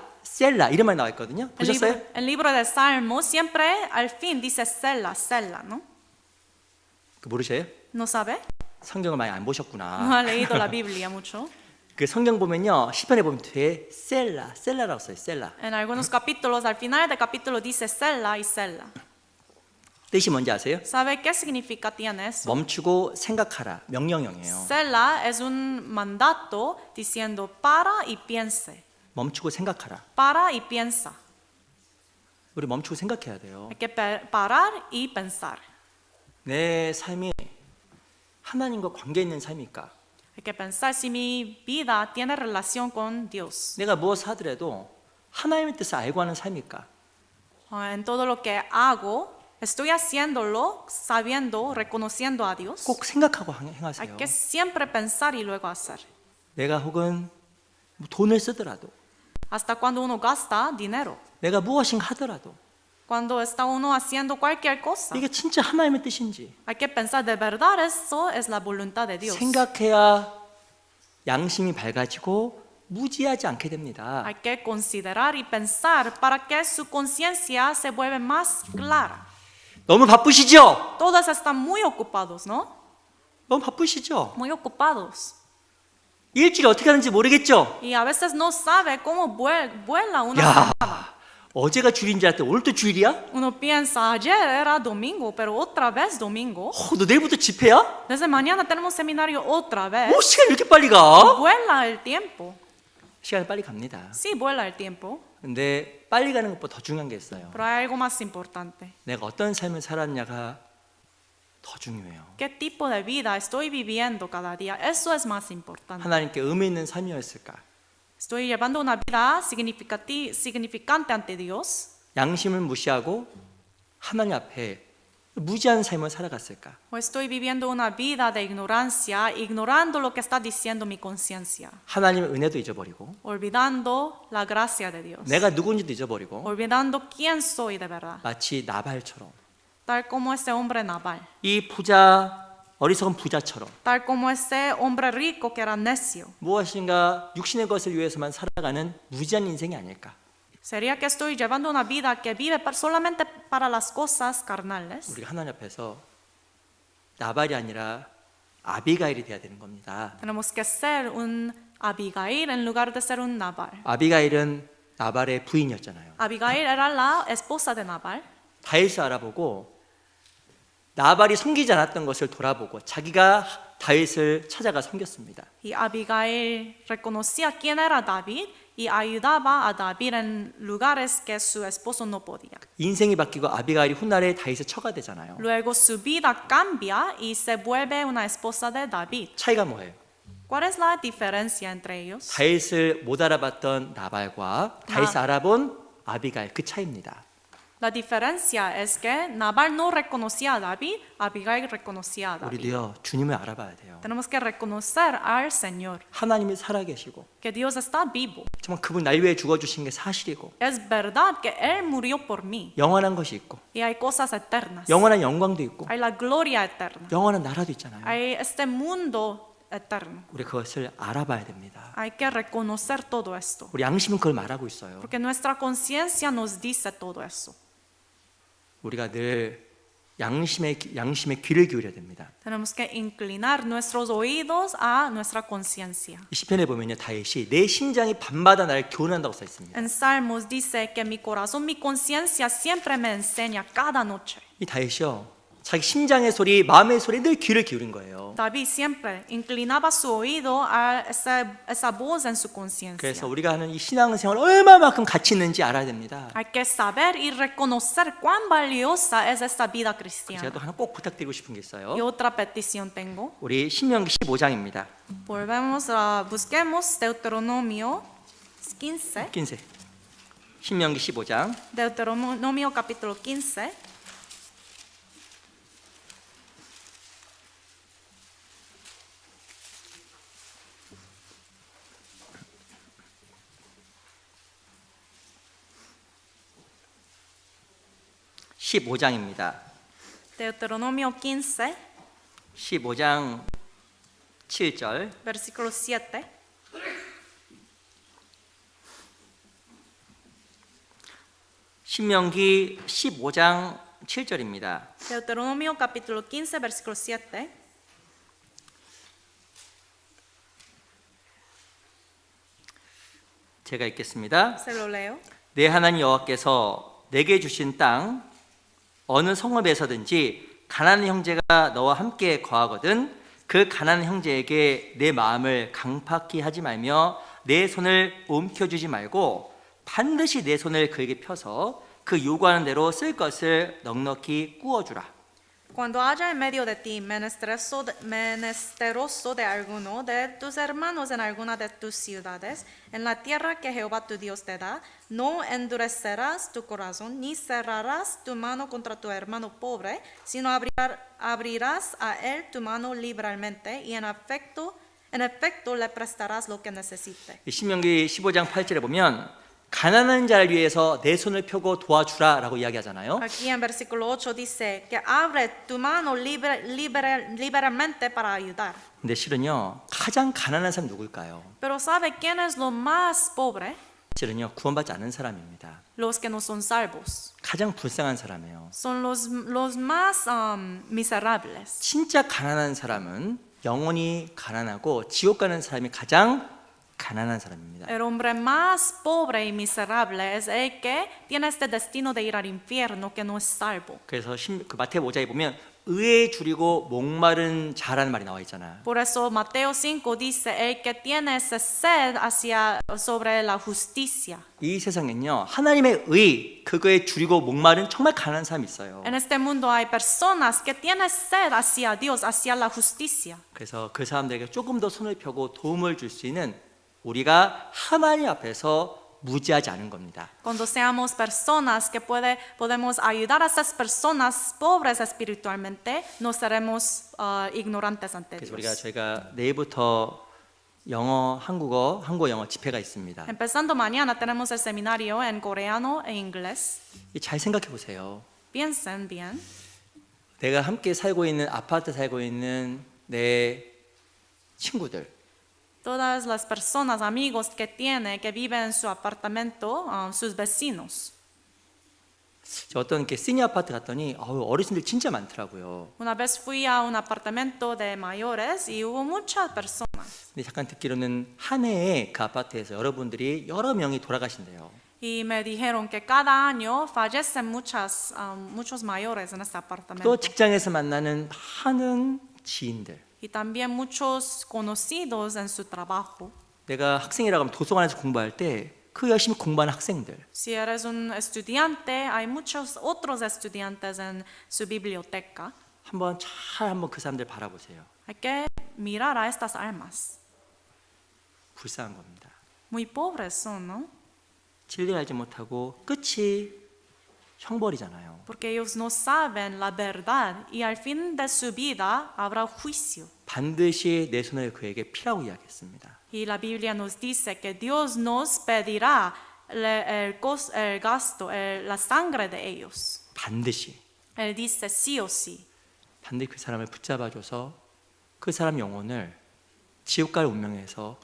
이런 말이 나와 있거든요. 보셨어요? El libro de Salmos siempre al fin dice Sela, ¿no? 그 모르셔요? ¿No sabe? 성경을 많이 안 No 보셨구나. ha leído la Biblia mucho. 그 성경 보면요, 시편에 보면 뒤에 셀라라고 써요. 셀라. En algunos capítulos, al final del capítulo dice Selah y Selah. 뜻이 뭔지 아세요? ¿Sabe qué significa tiene eso? 멈추고 생각하라. 명령형이에요. Selah es un mandato diciendo para y piense. 멈추고 생각하라. Para y piensa. 우리 멈추고 생각해야 돼요. Hay que parar y pensar. 내 삶이 하나님과 관계 있는 삶일까? Hay que pensar si mi vida tiene relación con Dios. 내가 무엇을 하더라도 하나님의 뜻을 알고 하는 삶일까? En todo lo que hago, estoy haciéndolo sabiendo, reconociendo a Dios. 꼭 생각하고 Hay 행하세요. que siempre pensar y luego hacer. 내가 혹은 돈을 쓰더라도, Hasta cuando uno gasta dinero. 내가 무엇인가 하더라도 Cuando está uno haciendo cualquier cosa. 이게 진짜 하나님의 뜻인지 Hay que pensar de verdad eso es la voluntad de Dios. 생각해야 양심이 밝아지고 무지하지 않게 됩니다. Hay que considerar y pensar para que su conciencia se vuelva más clara. 너무 바쁘시죠? Todos están muy ocupados, ¿no? 너무 바쁘시죠? Muy ocupados. 일주일이 어떻게 하는지 모르겠죠? Y a veces no sabe cómo vuela una 야, semana. 어제가 주일인 줄 알았더니 오늘 또 주일이야? Uno piensa, ayer era domingo, pero otra vez domingo. 너 내일부터 집회야? Desde mañana tenemos seminario otra vez. 시간이 왜 이렇게 빨리 가? Vuela el tiempo. 시간이 빨리 갑니다. Sí, vuela el tiempo, 근데 빨리 가는 것보다 더 중요한 게 있어요. pero hay algo más importante. 내가 어떤 삶을 살았냐가 더 중요해요. ¿Qué tipo de vida estoy viviendo cada día? Eso es más importante. 하나님께 의미 있는 삶이었을까? ¿Estoy llevando una vida significante ante Dios? 양심을 무시하고 하나님 앞에 무지한 삶을 살아갔을까? ¿O estoy viviendo una vida de ignorancia, ignorando lo que está diciendo mi conciencia? 하나님의 은혜도 잊어버리고 Olvidando la gracia de Dios. 내가 누군지도 잊어버리고 Olvidando quién soy de verdad. 마치 나발처럼 Tal como ese hombre Nabal. 이 부자 어리석은 부자처럼 Tal como ese hombre rico que era necio. 무엇인가 육신의 것을 위해서만 살아가는 무지한 인생이 아닐까? ¿Sería que estoy llevando una vida que vive solamente para las cosas carnales? 우리가 하나님 앞에서 나발이 아니라 아비가일이 돼야 되는 겁니다. Tenemos que ser un Abigail en lugar de ser un Nabal. 아비가일은 나발의 부인이었잖아요. Abigail era la esposa de Nabal. 다윗을 알아보고 나발이 섬기지 않았던 것을 돌아보고 자기가 다윗을 찾아가 섬겼습니다. Y Abigail reconocía quién era David y ayudaba a David en lugares que su esposo no podía. 인생이 바뀌고 아비가일이 훗날에 다윗의 처가 되잖아요. Luego su vida cambia y se vuelve una esposa de David. 차이가 뭐예요? ¿Cuál es la diferencia entre ellos? 다윗을 못 알아봤던 나발과 다윗을 알아본 아비가일 그 차이입니다. La diferencia es que Nabal no reconocía a David, Abigail reconocía a David. 우리도요 주님을 알아봐야 돼요. Tenemos que reconocer al Señor, 하나님이 살아계시고 que Dios está vivo. 정말 그분 날 위해 죽어주신 게 사실이고 Es verdad que Él murió por mí 영원한 것이 있고 y hay cosas eternas. 영원한 영광도 있고 Hay la gloria eterna. 영원한 나라도 있잖아요. Hay este mundo eterno. 우리 그것을 알아봐야 됩니다. Hay que reconocer todo esto, 우리 양심은 그걸 말하고 있어요. porque nuestra conciencia nos dice todo eso. 우리가 늘 양심의 귀를 기울여야 됩니다. Tenemos que inclinar nuestros oídos a nuestra conciencia. 이 시편에 보면요 다윗이 내 심장이 밤마다 나를 교훈한다고 써 있습니다. En Salmos dice que mi corazón, mi conciencia siempre me enseña cada noche. 이 다윗이요 자기 심장의 소리, 마음의 소리에 늘 귀를 기울인 거예요. David siempre inclinaba su oído a esa voz en su conciencia. 그래서 우리가 하는 이 신앙생활 얼마만큼 가치 있는지 알아야 됩니다. Hay que saber y reconocer cuán valiosa es esta vida 제가 cristiana. 또 하나 꼭 부탁드리고 싶은 게 있어요. Y otra petición tengo. 우리 신명기 15장입니다. Busquemos Deuteronomio 15. 15. 신명기 15장 Deuteronomio capítulo 15. Deuteronomio 15, 15장 7절 versículo 7. 신명기 15장 7절입니다. Deuteronomio capítulo 15, versículo 7. 제가 읽겠습니다. Se lo leo. 내 하나님 여호와께서 내게 주신 땅 어느 성읍에서든지 가난한 형제가 너와 함께 거하거든 그 가난한 형제에게 내 마음을 강팍히 하지 말며 내 손을 움켜쥐지 말고 반드시 내 손을 그에게 펴서 그 요구하는 대로 쓸 것을 넉넉히 꾸어주라. Cuando haya en medio de ti menesteroso de alguno de tus hermanos en alguna de tus ciudades, en la tierra que Jehová tu Dios te da, no endurecerás tu corazón, ni cerrarás tu mano contra tu hermano pobre, sino abrirás a él tu mano liberalmente y en efecto le prestarás lo que necesite. 이 신명기 15장 8절에 보면 가난한 자를 위해서 내 손을 펴고 도와주라라고 이야기하잖아요. Aquí en versículo 8 dice que abre tu mano liberalmente para ayudar. 근데 실은요 가장 가난한 사람 누굴까요? Pero ¿sabe quién es lo más pobre? 실은요 구원받지 않은 사람입니다. Los que no son salvos. 가장 불쌍한 사람이에요. Son los más miserables. 진짜 가난한 사람은 영원히 가난하고 지옥 가는 사람이 가장 가난한 사람입니다. El hombre más pobre y miserable es el que tiene este destino de ir al infierno, que no es salvo. 그래서 그 마태복음 5장에 보면 의에 줄이고 목마른 자라는 말이 나와 있잖아요. Por eso Mateo 5 dice el que tiene ese sed sobre la justicia. 이 세상엔요 하나님의 의 그거에 줄이고 목마른 정말 가난한 사람이 있어요. En este mundo hay personas que tienen sed hacia Dios, hacia la justicia. 그래서 그 사람들에게 조금 더 손을 펴고 도움을 줄 수 있는 우리가 하나님 앞에서 무지하지 않은 겁니다. Cuando seamos personas que podemos ayudar a esas personas pobres espiritualmente, no seremos ignorantes ante 그래서 Dios. 저희가 내일부터 한국어 영어 집회가 있습니다. Empezando mañana tenemos el seminario en coreano e inglés. 잘 생각해 보세요. Piensen bien. 내가 함께 살고 있는 아파트 살고 있는 내 친구들 Todas las personas, amigos que tiene, que viven en su apartamento, sus vecinos. 저 어떤 이렇게 시니어 아파트 갔더니 어르신들 진짜 많더라고요. Una vez fui a un apartamento de mayores y hubo muchas personas. 근데 잠깐 듣기로는 한 해에 그 아파트에서 여러분들이 여러 명이 돌아가신대요. Y me dijeron que cada año fallecen muchos mayores en este 또 apartamento. 직장에서 만나는 많은 지인들. Y también muchos conocidos en su trabajo. 내가 학생이라고 하면 도서관에서 공부할 때 그 열심히 공부하는 학생들. Si eres un estudiante, hay muchos otros estudiantes en su biblioteca. 한번 그 사람들 바라보세요. Hay que mirar a estas almas. 불쌍한 겁니다. Muy pobres son, ¿no? 진리를 알지 못하고 끝이 형벌이잖아요. Porque ellos no saben la verdad y al fin de su vida habrá juicio. 반드시 내 손을 그에게 피라고 이야기했습니다. Y la Biblia nos dice que Dios nos pedirá el gasto, la sangre de ellos. 반드시. Él dice sí o sí. 반드시 그 사람을 붙잡아줘서 그 사람 영혼을 지옥 갈 운명에서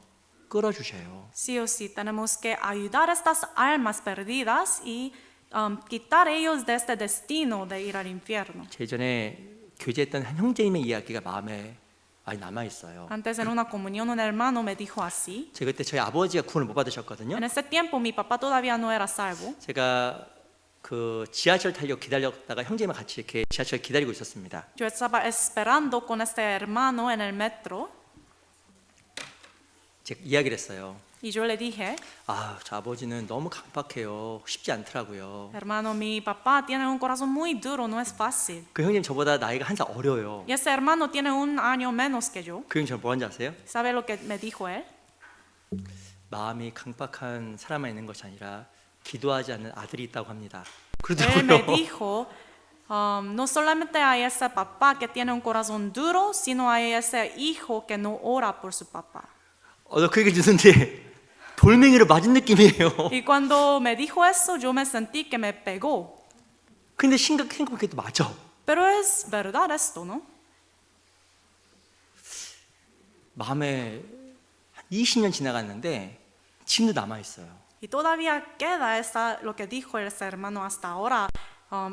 끌어주셔요. Sí o sí, tenemos que ayudar a estas almas perdidas y quitar ellos de este destino de ir al infierno. 제 예전에 교제했던 한 형제님의 이야기가 마음에 많이 남아 있어요. Antes en una comunión un hermano me dijo así. 제가 그때 저희 아버지가 구원을 못 받으셨거든요. En ese tiempo mi papá todavía no era salvo. 제가 그 지하철 타려고 기다렸다가 형제님과 같이 이렇게 지하철 기다리고 있었습니다. Yo estaba esperando con este hermano en el metro 제가 이야기를 했어요. y yo le dije, 저 아버지는 너무 강박해요. 쉽지 않더라고요. hermano, mi papá tiene un corazón muy duro, no es fácil. 그 형님 저보다 나이가 한 살 어려요. Y ese hermano tiene un año menos que yo. 그 형님 저 뭐 하는지 아세요? ¿Sabe lo que me dijo él? 마음이 강박한 사람만 있는 것이 아니라 기도하지 않는 아들이 있다고 합니다. Él me 그러더라고요. dijo, no solamente hay ese papá que tiene un corazón duro, sino hay ese hijo que no ora por su papá. 그 얘기 듣는데 돌멩이로 맞은 느낌이에요. Y cuando me dijo eso, yo me sentí que me pegó. 근데 생각해도 맞아. Pero es verdad esto, ¿no? 마음에 한 20년 지나갔는데 지금도 남아 있어요. Y todavía queda lo que dijo ese hermano hasta ahora.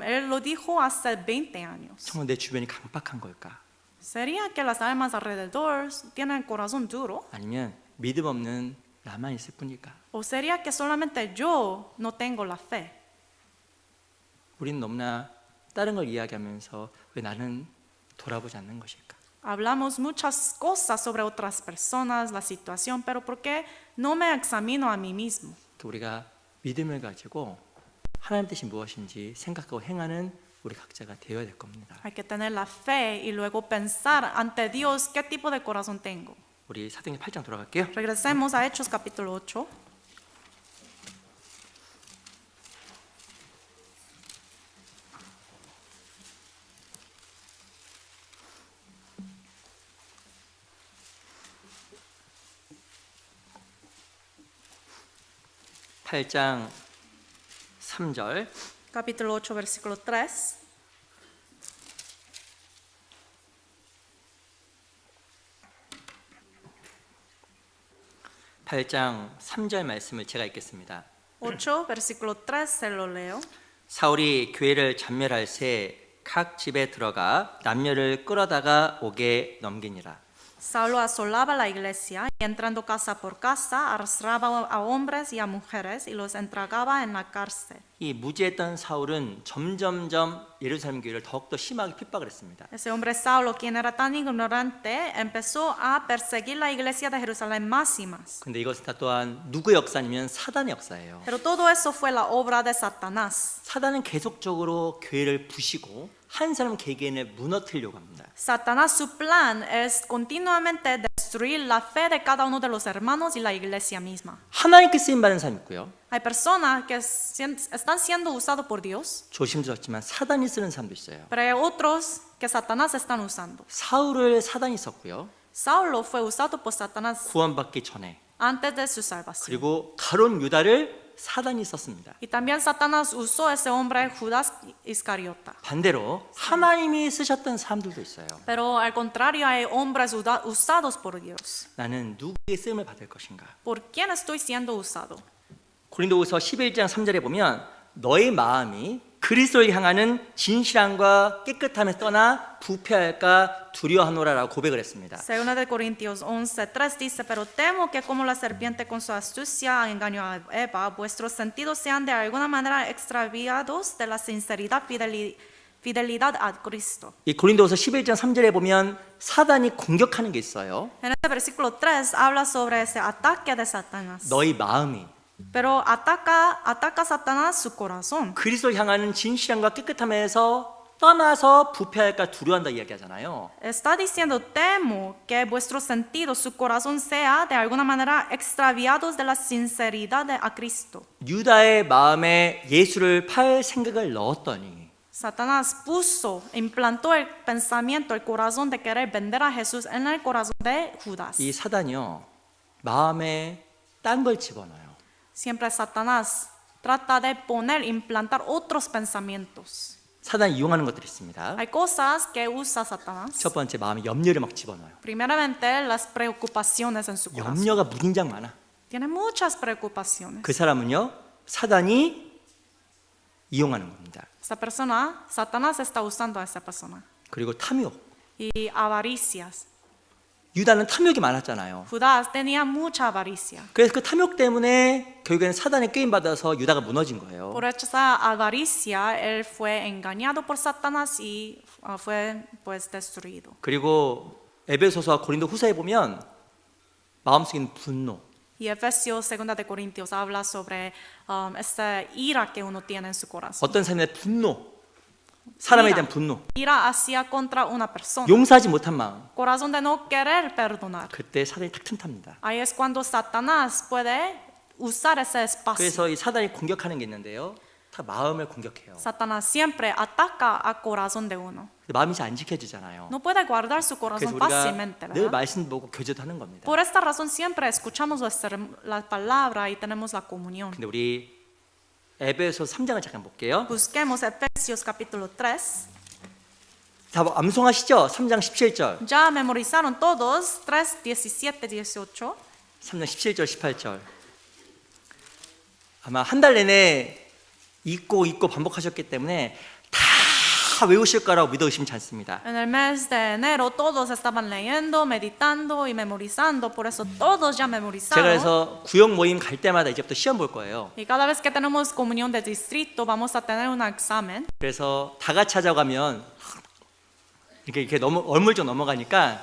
Él lo dijo hace 20 años. 정말 내 주변이 강박한 걸까? ¿Sería que las almas alrededor tienen corazón duro? 아니면 믿음 없는 나만 있을 뿐일까? ¿O sería que solamente yo no tengo la fe? 우리는 너무나 다른 걸 이야기하면서 왜 나는 돌아보지 않는 것일까? Hablamos muchas cosas sobre otras personas, la situación, pero ¿por qué no me examino a mí mismo? 우리가 믿음을 가지고 하나님 뜻이 무엇인지 생각하고 행하는 우리 각자가 되어야 될 겁니다. Hay que tener la fe y luego pensar ante Dios qué tipo de corazón tengo. 우리 사도행전 8장 돌아갈게요. Regresemos a Hechos capítulo 8. 팔장 3절 Capítulo 8, versículo 3. 팔장 3절 말씀을 제가 읽겠습니다. 8, versículo 3, se lo leo. 사울이 교회를 전멸할 새 각 집에 들어가 남녀를 끌어다가 옥에 넘기니라. Saulo asolaba la iglesia y entrando casa por casa arrastraba a hombres y a mujeres y los entregaba en la cárcel. 이 무지했던 사울은 점점점 예루살렘 교회를 더욱더 심하게 핍박을 했습니다. Ese hombre Saulo, quien era tan ignorante, empezó a perseguir la iglesia de Jerusalén más y más. 근데 이것은 다 또한 누구의 역사냐면 사단의 역사예요. Pero todo eso fue la obra de Satanás. 사단은 계속적으로 교회를 부시고 한 사람 개개인을 무너뜨리려고 합니다. Satanás, su plan es continuamente destruir la fe de cada uno de los hermanos y la iglesia misma. 하나님께 쓰임 받은 사람이 있고요. Hay personas que están siendo usados por Dios, 조심스럽지만 사단이 쓰는 사람도 있어요. pero hay otros que Satanás están usando. 사울을 사단이 썼고요. Saulo fue usado por Satanás 구원받기 전에. antes de su salvación. 그리고 가론 유다를 사단이 썼습니다. Y también Satanás usó ese hombre Judas Iscariota. 반대로 하나님이 쓰셨던 사람들도 있어요. Pero al contrario hay hombres usados por Dios. 나는 누구의 쓰임을 받을 것인가? ¿Por quién estoy siendo usado? 고린도후서 11장 3절에 보면 너의 마음이 그리스도를 향하는 진실함과 깨끗함에 떠나 부패할까 두려워하노라라고 고백을 했습니다. Segunda de Corintios 11:3 dice, pero temo que como la serpiente con su astucia engañó a Eva, vuestros sentidos sean de alguna manera extraviados de la sinceridad, fidelidad a Cristo. 이 고린도후서 11장 3절에 보면 사단이 공격하는 게 있어요. En este versículo 3 habla sobre ese ataque de Satanás. 너의 마음이 Pero ataca Satanás su corazón. 그리스도를 향하는 진실함과 깨끗함에서 떠나서 부패할까 두려워한다 이야기하잖아요. Está diciendo, temo que vuestros sentidos, su corazón sea de alguna manera extraviados de la sinceridad a Cristo. 유다의 마음에 예수를 팔 생각을 넣었더니 Satanás implantó el pensamiento, el corazón de querer vender a Jesús en el corazón de Judas. 이 사단이요 마음에 딴 걸 집어넣어요. Siempre Satanás trata de implantar otros pensamientos. 사단이 이용하는 것들이 있습니다. Hay cosas que usa Satanás. 첫 번째 마음에 염려를 막 집어넣어요. Primeramente, las preocupaciones en su corazón. 염려가 무진장 많아. Tiene muchas preocupaciones. 그 사람은요 사단이 이용하는 겁니다. Esta persona, Satanás está usando a esa persona. 그리고 탐욕. Y avaricias. 유다는 탐욕이 많았잖아요. Judas tenía mucha avaricia. 그래서 그 탐욕 때문에 결국에는 사단에 끄임 받아서 유다가 무너진 거예요. Por esa avaricia, él fue engañado por Satanás y fue pues destruido. 그리고 에베소서와 고린도 후서에 보면 마음속에 있는 분노, Y Efesios 2 de Corintios habla sobre esta ira que uno tiene en su corazón. 어떤 사람의 분노, 사람에 대한 분노, Ira hacia contra una persona. 용서하지 못한 마음. Corazón de no querer perdonar. 그때 사단이 탁 틈탑니다. Ahí es cuando Satanás puede usar ese espacio. 그래서 이 사단이 공격하는 게 있는데요. 다 마음을 공격해요. Satanás siempre ataca al corazón de uno. 마음이 잘 안 지켜지잖아요. No puede guardar su 그래서 corazón 우리가 fácilmente, 늘 ¿verdad? 말씀 보고 교제도 하는 겁니다. Por esta razón siempre escuchamos la palabra y tenemos la comunión. 근데 우리 에베소 3장을 잠깐 볼게요. Busquemos Efesios capítulo 3. 다 암송하시죠? 3장 17절. Ya memorizaron todos 3, 17, 18. 3장 17절, 18절. 아마 한 달 내내 읽고 반복하셨기 때문에 다 다 외우실 거라고 믿어 의심치 않습니다. En el mes de enero todos estaban leyendo, meditando y memorizando, por eso todos ya 제가 memorizaron. 그래서 구역 모임 갈 때마다 이제부터 시험 볼 거예요. Y cada vez que tenemos comunión de distrito vamos a tener un examen. 그래서 다 같이 찾아가면 이렇게 너무 얼물쩍 넘어가니까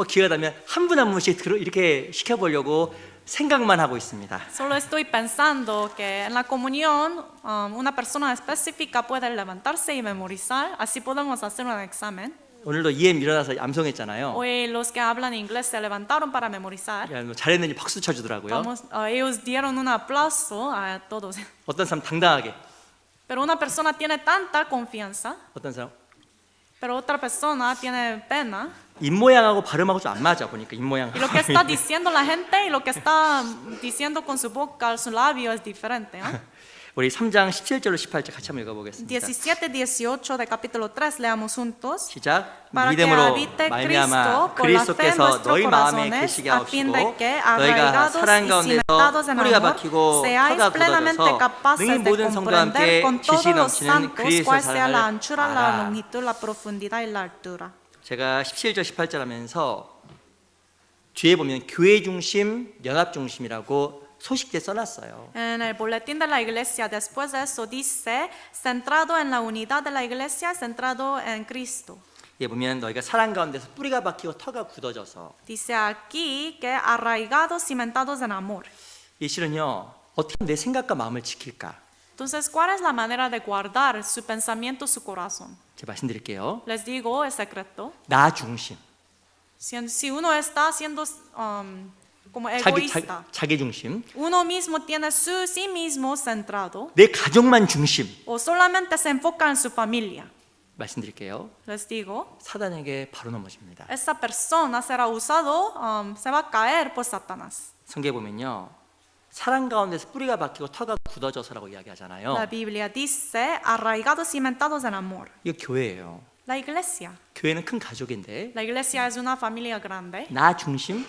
기회가 되면 한 분 한 분씩 이렇게 시켜보려고 생각만 하고 있습니다. Solo estoy pensando que en la comunión una persona específica puede levantarse y memorizar, así podemos hacer un examen. 오늘도 EM 일어나서 암송했잖아요. Hoy los que hablan inglés se levantaron para memorizar. 잘했는지 박수 쳐주더라고요. Ellos dieron un aplauso a todos. 어떤 사람 당당하게, Pero una persona tiene tanta confianza, 어떤 사람 pero otra persona tiene pena. 입 모양하고 발음하고 좀 안 맞아 보니까 입 모양. Y lo que está diciendo la gente y lo que está diciendo con su boca, su labio es diferente. ¿No? 우리 3장 17절로 18절 같이 한번 읽어보겠습니다. 17, 18 de capítulo 3 leamos juntos. 시작. Para que 믿음으로 habite 말미암아 Cristo por la fe en 그리스도께서 nuestros 너희 마음에 corazones, 계시게 a fin de 하옵시고 que, 너희가 arraigados 사랑 y 가운데서 cimentados en 뿌리가 amor, 박히고 seáis 터가 plenamente 굳어져서 capaces 능히 de 모든 성도와 함께 comprender con 지식이 todos los 넘치는 santos 그리스도의 cuál sea la 사랑을 anchura, la 알아. longitud, la profundidad y la altura. 제가 17절 18절 하면서 뒤에 보면 교회 중심, 연합 중심이라고 소식지에 써놨어요. En el boletín de la iglesia, después de eso, dice, centrado en la unidad de la iglesia, centrado en Cristo. 예, 보면 너희가 사랑 가운데서 뿌리가 박히고 터가 굳어져서 Dice aquí que arraigados, cimentados en amor. 이 실은요 어떻게 내 생각과 마음을 지킬까? Entonces, ¿cuál es la manera de guardar su pensamiento, su corazón? 제가 말씀드릴게요. Les digo el secreto. 나 중심, Si uno está siendo como egoísta, 자기 중심, uno mismo tiene sí mismo centrado, 내 가족만 중심. o solamente se enfoca en su familia, 말씀드릴게요. les digo, 사단에게 바로 넘어집니다. esa persona será usado, se va a caer por Satanás. 성경에 보면요. 사랑 가운데서 뿌리가 박히고 터가 굳어져서라고 이야기하잖아요. La Biblia dice, arraigados, cimentados en amor. 이거 교회예요. La iglesia. 교회는 큰 가족인데 La iglesia es una familia grande, 나 중심,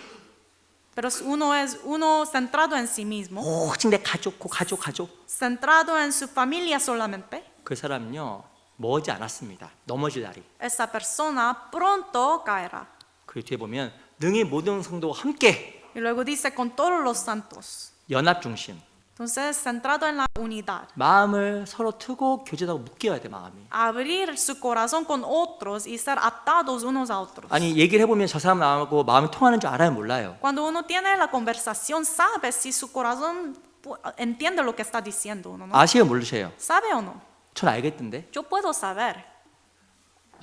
pero uno es uno centrado en sí mismo, 오직 내 가족, 가족. centrado en su familia solamente. 그 사람은요 머지 않았습니다. 넘어질 날이. Esa persona pronto caerá. 그 뒤에 보면 능히 모든 성도와 함께 Y luego dice con todos los santos. 연합 중심. Entonces, centrado en la unidad. 마음을 서로 트고 교제하고 묶여야 돼 마음이. Abrir su corazón con otros y ser atados unos a otros. 아니 얘기를 해보면 저 사람 나하고 마음이 통하는 줄 알아요 몰라요? Cuando uno tiene la conversación, sabe si su corazón entiende lo que está diciendo uno, ¿no? 아세요 모르세요? ¿Sabe o no? 전 알겠던데. Yo puedo saber.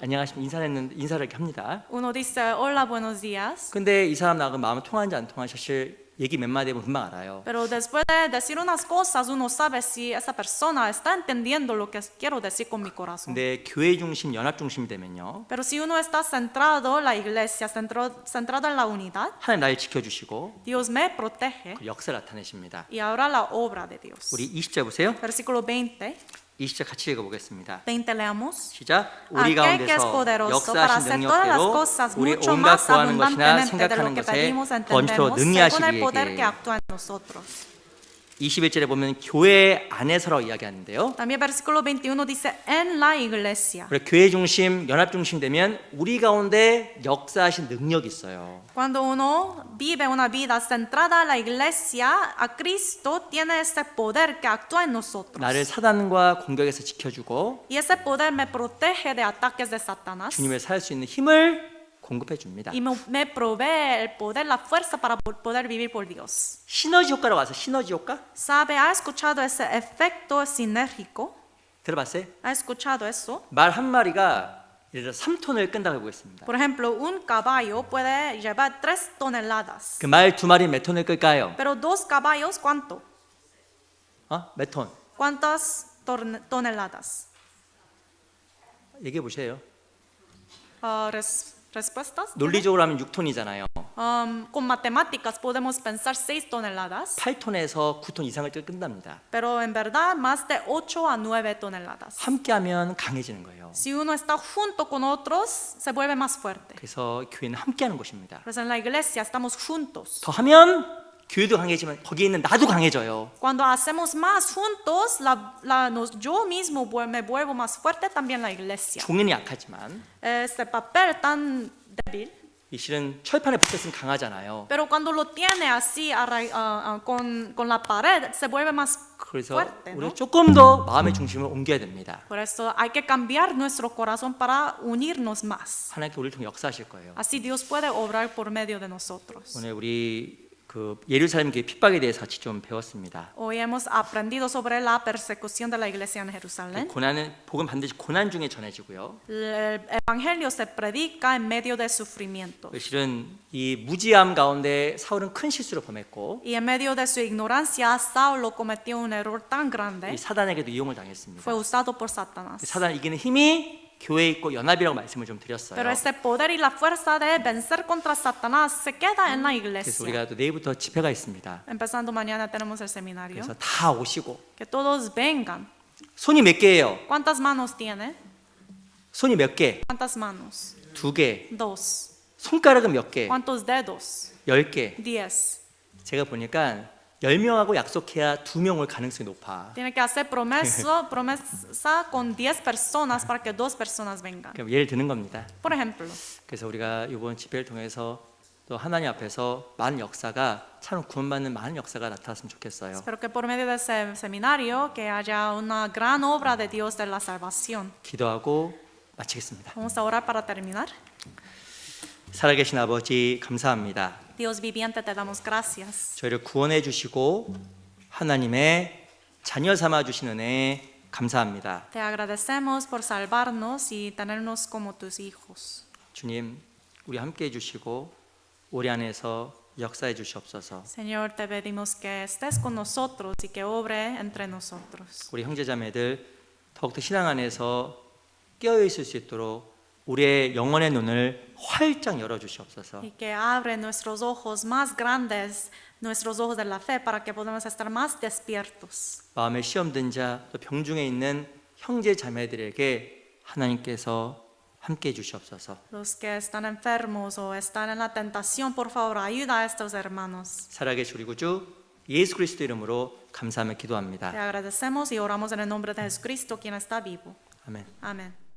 안녕하십니까 인사를 이렇게 합니다. Uno dice, hola, buenos días. 근데 이 사람 나하고 마음이 통하는지 안 통하는지 사실 얘기 몇 마디 해보면 금방 알아요. Pero después de decir unas cosas, uno sabe si esa persona está entendiendo lo que quiero decir con mi corazón. 근데 교회 중심, 연합 중심이 되면요. Pero si uno está centrado en la iglesia, centrado en la unidad, 하나님 나를 지켜주시고 Dios me protege 그 역사를 나타내십니다. y ahora la obra de Dios. 우리 20절 보세요. Versículo 20, 20절 같이 읽어보겠습니다. 20 leamos. 시작. 우리 Aquel que es 가운데서 poderoso para 역사하신 hacer todas las 능력대로 cosas 우리 mucho 온갖 más 구하는 것이나 abundantemente de 생각하는 lo que 것에 pedimos, 번처 entendemos, según 능리하시기 el poder que 위해. actúa en nosotros. 21절에 보면 교회 안에서라고 이야기하는데요. También versículo 21 dice, en la iglesia. 우리 교회 중심, 연합 중심 되면 우리 가운데 역사하신 능력이 있어요. Cuando uno vive una vida centrada en la iglesia, a Cristo tiene ese poder que actúa en nosotros. 나를 사단과 공격에서 지켜주고 Y ese poder me protege de ataques de Satanás. 주님을 살 수 있는 힘을 공급해 줍니다. Y me provee el poder, la fuerza para poder vivir por Dios. 시너지 효과라고 와서 시너지 효과? ¿Sabe? ¿Ha escuchado ese efecto sinérgico? 들어봤어요? ¿Ha escuchado eso? 말 한 마리가 예를 들어 3톤을 끈다고 해보겠습니다. Por ejemplo, un caballo puede llevar 3 toneladas. 그 말 두 마리 몇 톤을 끌까요? Pero 2 caballos, ¿cuánto? 몇 톤? ¿Cuántas toneladas? 얘기해 보세요. ¿Respuestas? 논리적으로 하면 6톤이잖아요. Con matemáticas podemos pensar 6 toneladas, 8톤에서 9톤 이상을 끈답니다. pero en verdad más de 8 a 9 toneladas. 함께하면 강해지는 거예요. Si uno está junto con otros, se vuelve más fuerte. 그래서 교회는 함께하는 곳입니다. Pues en la iglesia estamos juntos. 더 하면 교회도 강해지면 거기에 있는 나도 강해져요. Cuando hacemos más juntos, yo mismo me vuelvo más fuerte también la iglesia. 종이는 약하지만 Este papel tan débil, 이 실은 철판에 붙였으면 강하잖아요. pero cuando lo tiene así con la pared, se vuelve más 그래서 fuerte, 우리 ¿no? 조금 더 마음의 중심을 옮겨야 됩니다. Por eso hay que cambiar nuestro corazón para unirnos más. 하나님께 우리를 통해 역사하실 거예요. Así Dios puede obrar por medio de nosotros. 오늘 우리 그 예루살렘 교회 핍박에 대해서 같이 좀 배웠습니다. Hoy hemos aprendido sobre la persecución de la iglesia en Jerusalén. 고난은 복음 반드시 고난 중에 전해지고요. El evangelio se predica en medio de sufrimiento. 실은 이 무지함 가운데 사울은 큰 실수를 범했고 Y en medio de su ignorancia, Saulo cometió un error tan 이 grande, 사단에게도 이용을 당했습니다. fue usado por Satanás. 사단을 이기는 힘이 교회에 있고 연합이라고 말씀을 좀 드렸어요. Pero este poder y la fuerza de vencer contra Satanás se queda en la 그래서 iglesia. 우리가 또 내일부터 집회가 있습니다. Empezando mañana tenemos el seminario. 그래서 다 오시고 Que todos vengan. 손이 몇 개예요? ¿Cuántas manos tiene? 손이 몇 개? ¿Cuántas manos? 2개. Dos. 손가락은 몇 개? ¿Cuántos dedos? 10개. 10. 제가 보니까 10명하고 약속해야 2명 올 가능성이 높아. Tiene que hacer promesa con 10 personas para que 2 personas vengan. 그럼 예를 드는 겁니다. Por ejemplo, 그래서 우리가 이번 집회를 통해서 또 하나님 앞에서 많은 역사가 참 구원받는 많은 역사가 나타났으면 좋겠어요. espero que por medio de ese seminario que haya una gran obra de Dios de la salvación. 기도하고 마치겠습니다. Vamos a orar para terminar. 살아계신 아버지 감사합니다. Dios viviente, te damos gracias. 저희를 구원해 주시고 하나님의 자녀 삼아 주시는 은혜 감사합니다. Te agradecemos por salvarnos y tenernos como tus hijos. 주님, 우리 함께 해 주시고 우리 안에서 역사해 주시옵소서. Señor, te pedimos que estés con nosotros y que obre entre nosotros. 우리 형제자매들 더욱더 신앙 안에서 깨어 있을 수 있도록 우리의 영혼의 눈을 활짝 열어 주시옵소서. Y que abre nuestros ojos más grandes, nuestros ojos de la fe, para que podamos estar más despiertos. 마음에 시험 든 자, 또 병중에 있는 형제 자매들에게 하나님께서 함께 해 주시옵소서. Los que están enfermos o están en la tentación, por favor, ayuda a estos hermanos. 살아계신 우리 구주 예수 그리스도 이름으로 감사하며 Te 기도합니다. agradecemos y oramos en el nombre de Jesucristo, quien está vivo. 아멘. Amén.